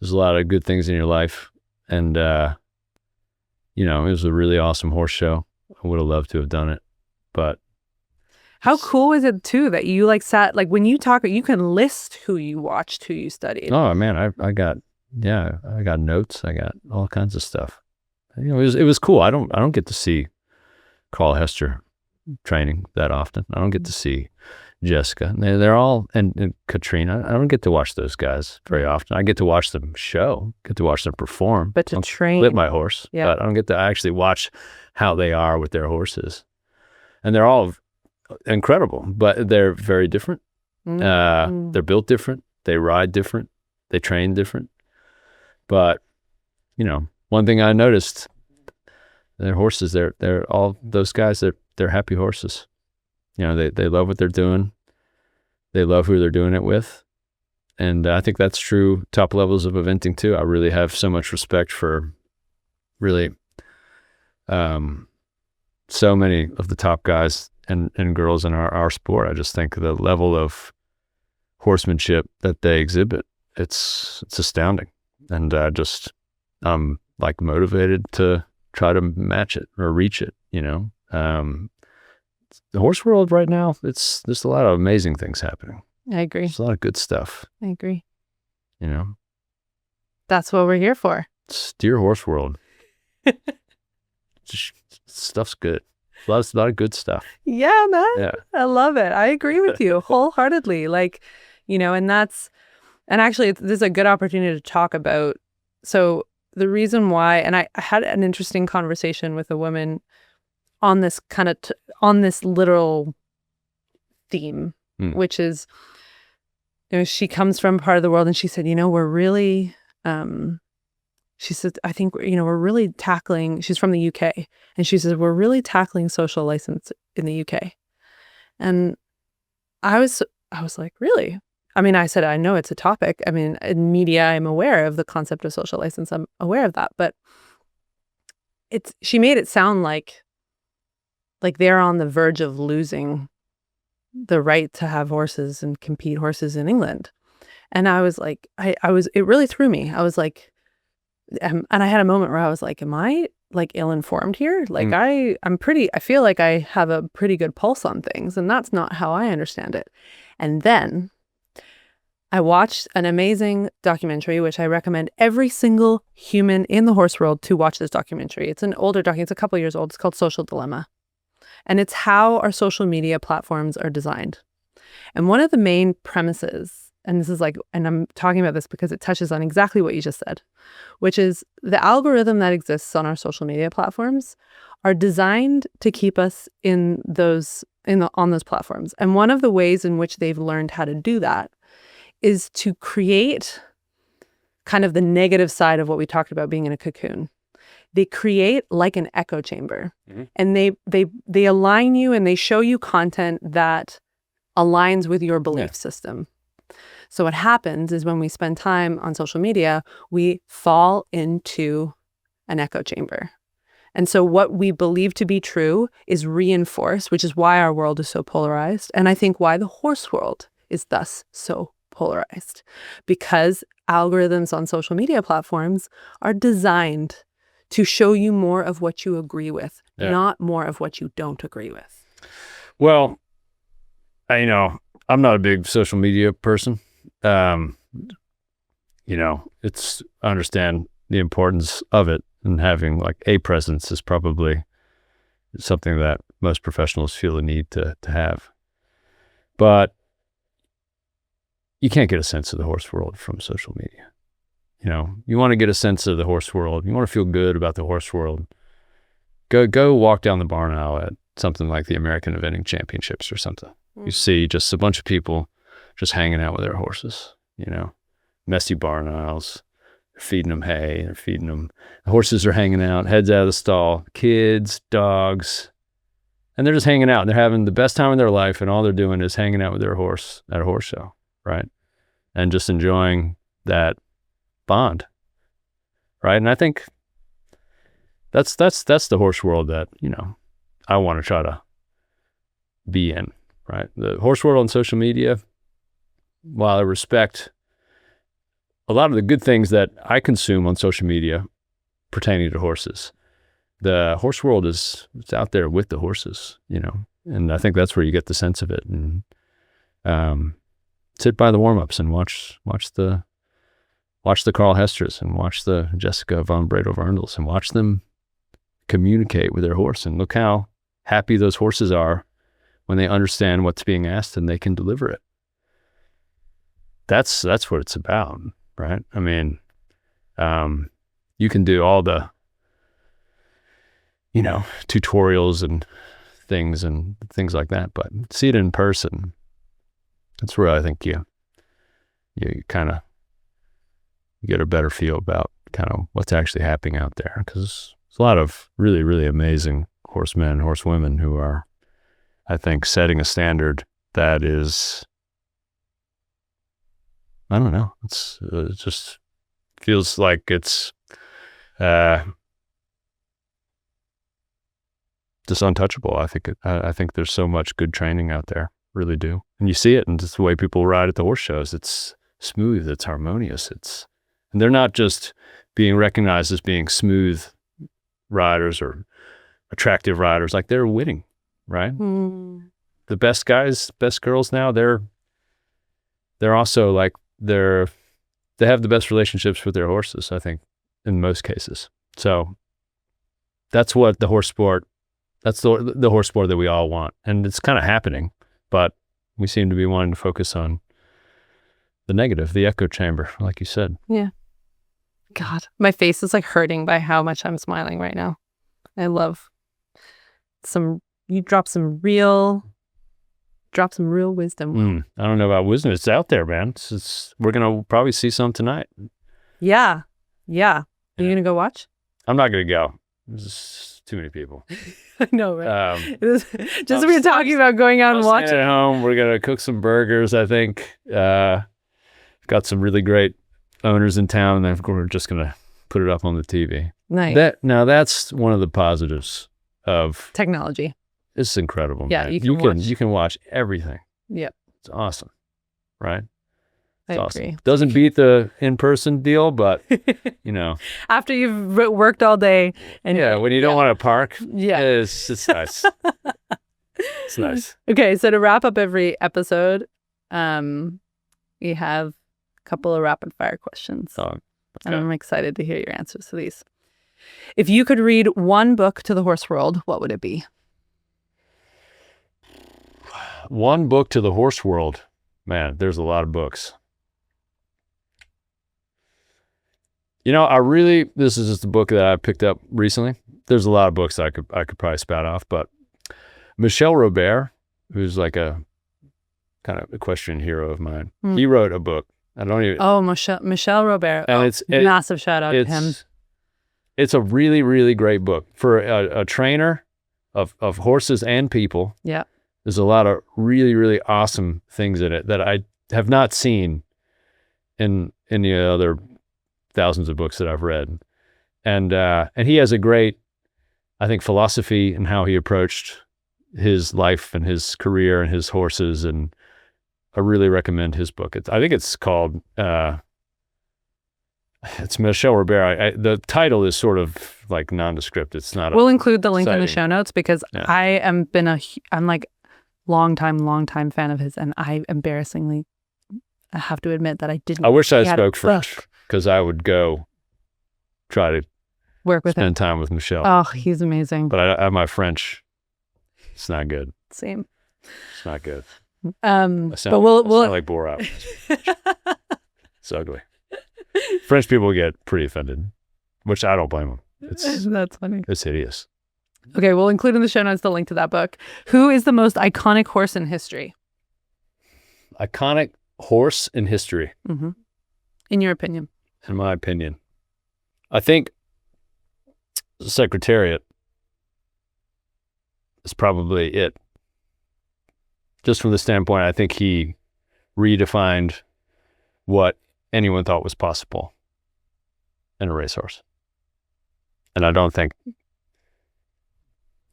there's a lot of good things in your life, and it was a really awesome horse show. I would have loved to have done it, but how cool is it too that you sat when you talk, you can list who you watched, who you studied. Oh man, I got notes. I got all kinds of stuff. It was cool. I don't get to see Carl Hester training that often. I don't get to see Jessica. They're all and Katrina. I don't get to watch those guys very often. I get to watch them get to watch them perform. But to train, flip my horse. Yeah. But I don't get to actually watch how they are with their horses. And they're all incredible, but they're very different. They're built different. They ride different. They train different. But one thing I noticed, their horses, they're all those guys. They're happy horses. They love what they're doing. They love who they're doing it with. And I think that's true top levels of eventing too. I really have so much respect for really so many of the top guys and girls in our sport. I just think the level of horsemanship that they exhibit, it's astounding. And I'm like motivated to try to match it or reach it, you know. The horse world right now, there's a lot of amazing things happening. I agree. There's a lot of good stuff, I agree. you know. That's what we're here for. Steer horse world. Stuff's good. A lot of good stuff. Yeah, man. Yeah. I love it. I agree with you wholeheartedly. Like, you know, and actually this is a good opportunity to talk about. So the reason why, and I had an interesting conversation with a woman on this kind of, on this literal theme, which is, you know, she comes from part of the world and she said, you know, we're really, she said, I think, you know, we're really tackling, she's from the UK, and she says, we're really tackling social license in the UK. And I was like, really? I mean, I said, I know it's a topic. I mean, in media, I'm aware of the concept of social license. I'm aware of that. But she made it sound like they're on the verge of losing the right to have horses and compete horses in England. And I was like, it really threw me. I was like, and I had a moment where I was like, am I like ill-informed here? Like I feel like I have a pretty good pulse on things, and that's not how I understand it. And then I watched an amazing documentary, which I recommend every single human in the horse world to watch this documentary. It's an older documentary. It's a couple years old. It's called Social Dilemma. And it's how our social media platforms are designed. And one of the main premises, and this is like, and I'm talking about this because it touches on exactly what you just said, which is the algorithm that exists on our social media platforms are designed to keep us on those platforms. And one of the ways in which they've learned how to do that is to create kind of the negative side of what we talked about being in a cocoon. They create like an echo chamber, and they align you and they show you content that aligns with your belief system. So what happens is when we spend time on social media, we fall into an echo chamber. And so what we believe to be true is reinforced, which is why our world is so polarized. And I think why the horse world is thus so polarized, because algorithms on social media platforms are designed to show you more of what you agree with, not more of what you don't agree with. Well, I'm not a big social media person. I understand the importance of it, and having like a presence is probably something that most professionals feel the need to have. But you can't get a sense of the horse world from social media. You want to get a sense of the horse world. You want to feel good about the horse world. Go walk down the barn aisle at something like the American Eventing Championships or something. You see just a bunch of people just hanging out with their horses, messy barn aisles. They're feeding them hay. They're feeding them. The horses are hanging out, heads out of the stall, kids, dogs, and they're just hanging out. They're having the best time of their life, and all they're doing is hanging out with their horse at a horse show, right? And just enjoying that bond, right? And I think that's the horse world that I want to try to be in, right? The horse world on social media, while I respect a lot of the good things that I consume on social media pertaining to horses, the horse world it's out there with the horses, and I think that's where you get the sense of it. And sit by the warm-ups and watch the Carl Hesters and watch the Jessica von Bredow-Verndls and watch them communicate with their horse, and look how happy those horses are when they understand what's being asked and they can deliver it. That's what it's about, right? I mean, you can do all the, tutorials and things like that, but see it in person. That's where I think you kind of get a better feel about kind of what's actually happening out there, because there's a lot of really, really amazing horsemen, horsewomen who are, I think, setting a standard that is I don't know. It just feels like it's just untouchable. I think there's so much good training out there, really do. And you see it in just the way people ride at the horse shows. It's smooth, it's harmonious, and they're not just being recognized as being smooth riders or attractive riders, like they're winning, right? The best guys, best girls now, they're also like they have the best relationships with their horses, I think, in most cases. So that's what the horse sport, that's the horse sport that we all want. And it's kind of happening, but we seem to be wanting to focus on the negative, the echo chamber, like you said. Yeah. God, my face is like hurting by how much I'm smiling right now. I love you drop some real wisdom. I don't know about wisdom. It's out there, man. We're going to probably see some tonight. Yeah. Are you going to go watch? I'm not going to go. There's too many people. I know, right? Just we were talking about going out and watching. At home, we're going to cook some burgers, I think. Got some really great owners in town, and we're just going to put it up on the TV. Nice. That's one of the positives of technology. It's incredible. Yeah, man. You can watch everything. Yep. It's awesome, right? I awesome. agree. Doesn't beat the in-person deal, but after you've worked all day and when you don't want to park, it's nice. It's nice. Okay, so to wrap up every episode, we have a couple of rapid fire questions. Oh, okay. And I'm excited to hear your answers to these. If you could read one book to the horse world, what would it be? One book to the horse world. Man, there's a lot of books. This is just a book that I picked up recently. There's a lot of books I could probably spout off, but Michel Robert, who's like a kind of equestrian hero of mine, he wrote a book. Michel Robert. And massive shout out to him. It's a really, really great book for a trainer of horses and people. Yeah. There's a lot of really, really awesome things in it that I have not seen in any other thousands of books that I've read. And he has a great, I think, philosophy in how he approached his life and his career and his horses. And I really recommend his book. I think it's called, it's Michel Robert. The title is sort of like nondescript. It's not. We'll include the link in the exciting. show notes because I'm like long-time fan of his, and I have to admit that I didn't. I wish I spoke French because I would go try to work with spend time with Michel. Oh, he's amazing. But my French, it's not good. Same. It's not good. We'll sound like Borat. It's ugly. French people get pretty offended, which I don't blame them. That's funny. It's hideous. Okay, we'll include in the show notes the link to that book. Who is the most iconic horse in history? Iconic horse in history? Mm-hmm. In your opinion? In my opinion. I think the Secretariat is probably it. Just from the standpoint, I think he redefined what anyone thought was possible in a racehorse. And I don't think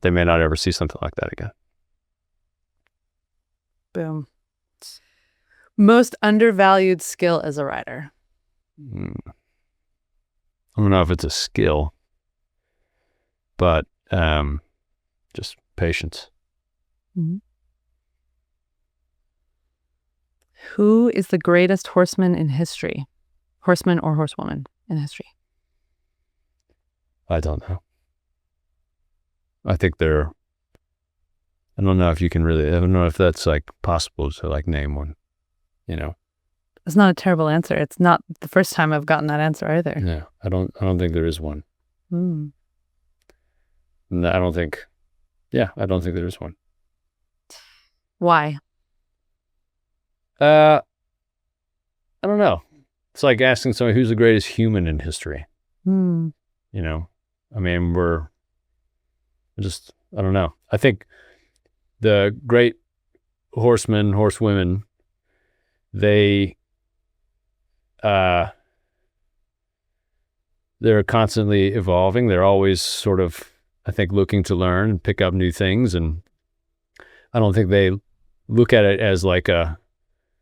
they may not ever see something like that again. Boom. Most undervalued skill as a rider? I don't know if it's a skill, but just patience. Mm-hmm. Who is the greatest horseman in history? Horseman or horsewoman in history? I don't know. I don't know if you can really, I don't know if that's like possible to like name one, It's not a terrible answer. It's not the first time I've gotten that answer either. Yeah, I don't think there is one. Mm. No, I don't think there is one. Why? I don't know. It's like asking someone who's the greatest human in history. Mm. I mean, I don't know. I think the great horsemen, horsewomen, they they're constantly evolving. They're always sort of, I think, looking to learn and pick up new things. And I don't think they look at it as like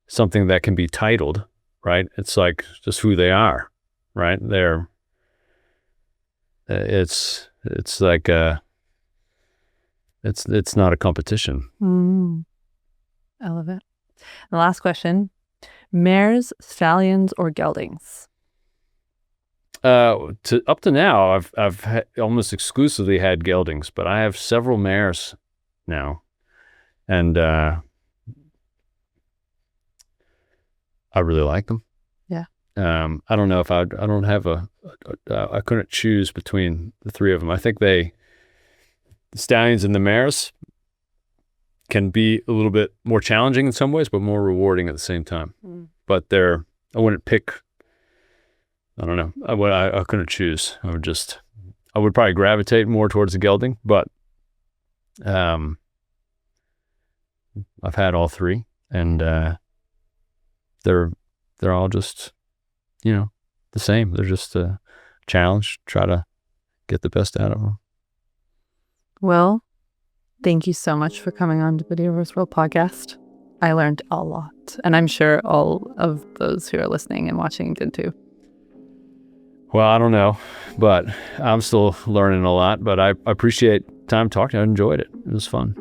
something that can be titled, right? It's like just who they are, right? It's like it's not a competition. I love it. The last question: mares, stallions, or geldings? Up to now, I've almost exclusively had geldings, but I have several mares now, and I really like them. Yeah. I don't know if I don't have I couldn't choose between the three of them. I think the stallions and the mares can be a little bit more challenging in some ways, but more rewarding at the same time. But I wouldn't pick. I don't know. I couldn't choose. I would probably gravitate more towards the gelding, but I've had all three, and they're all just, the same. They're just a challenge. Try to get the best out of them. Will, thank you so much for coming on to the Dear Horse World podcast. I learned a lot, and I'm sure all of those who are listening and watching did too. Well, I don't know, but I'm still learning a lot, but I appreciate time talking. I enjoyed it. It was fun.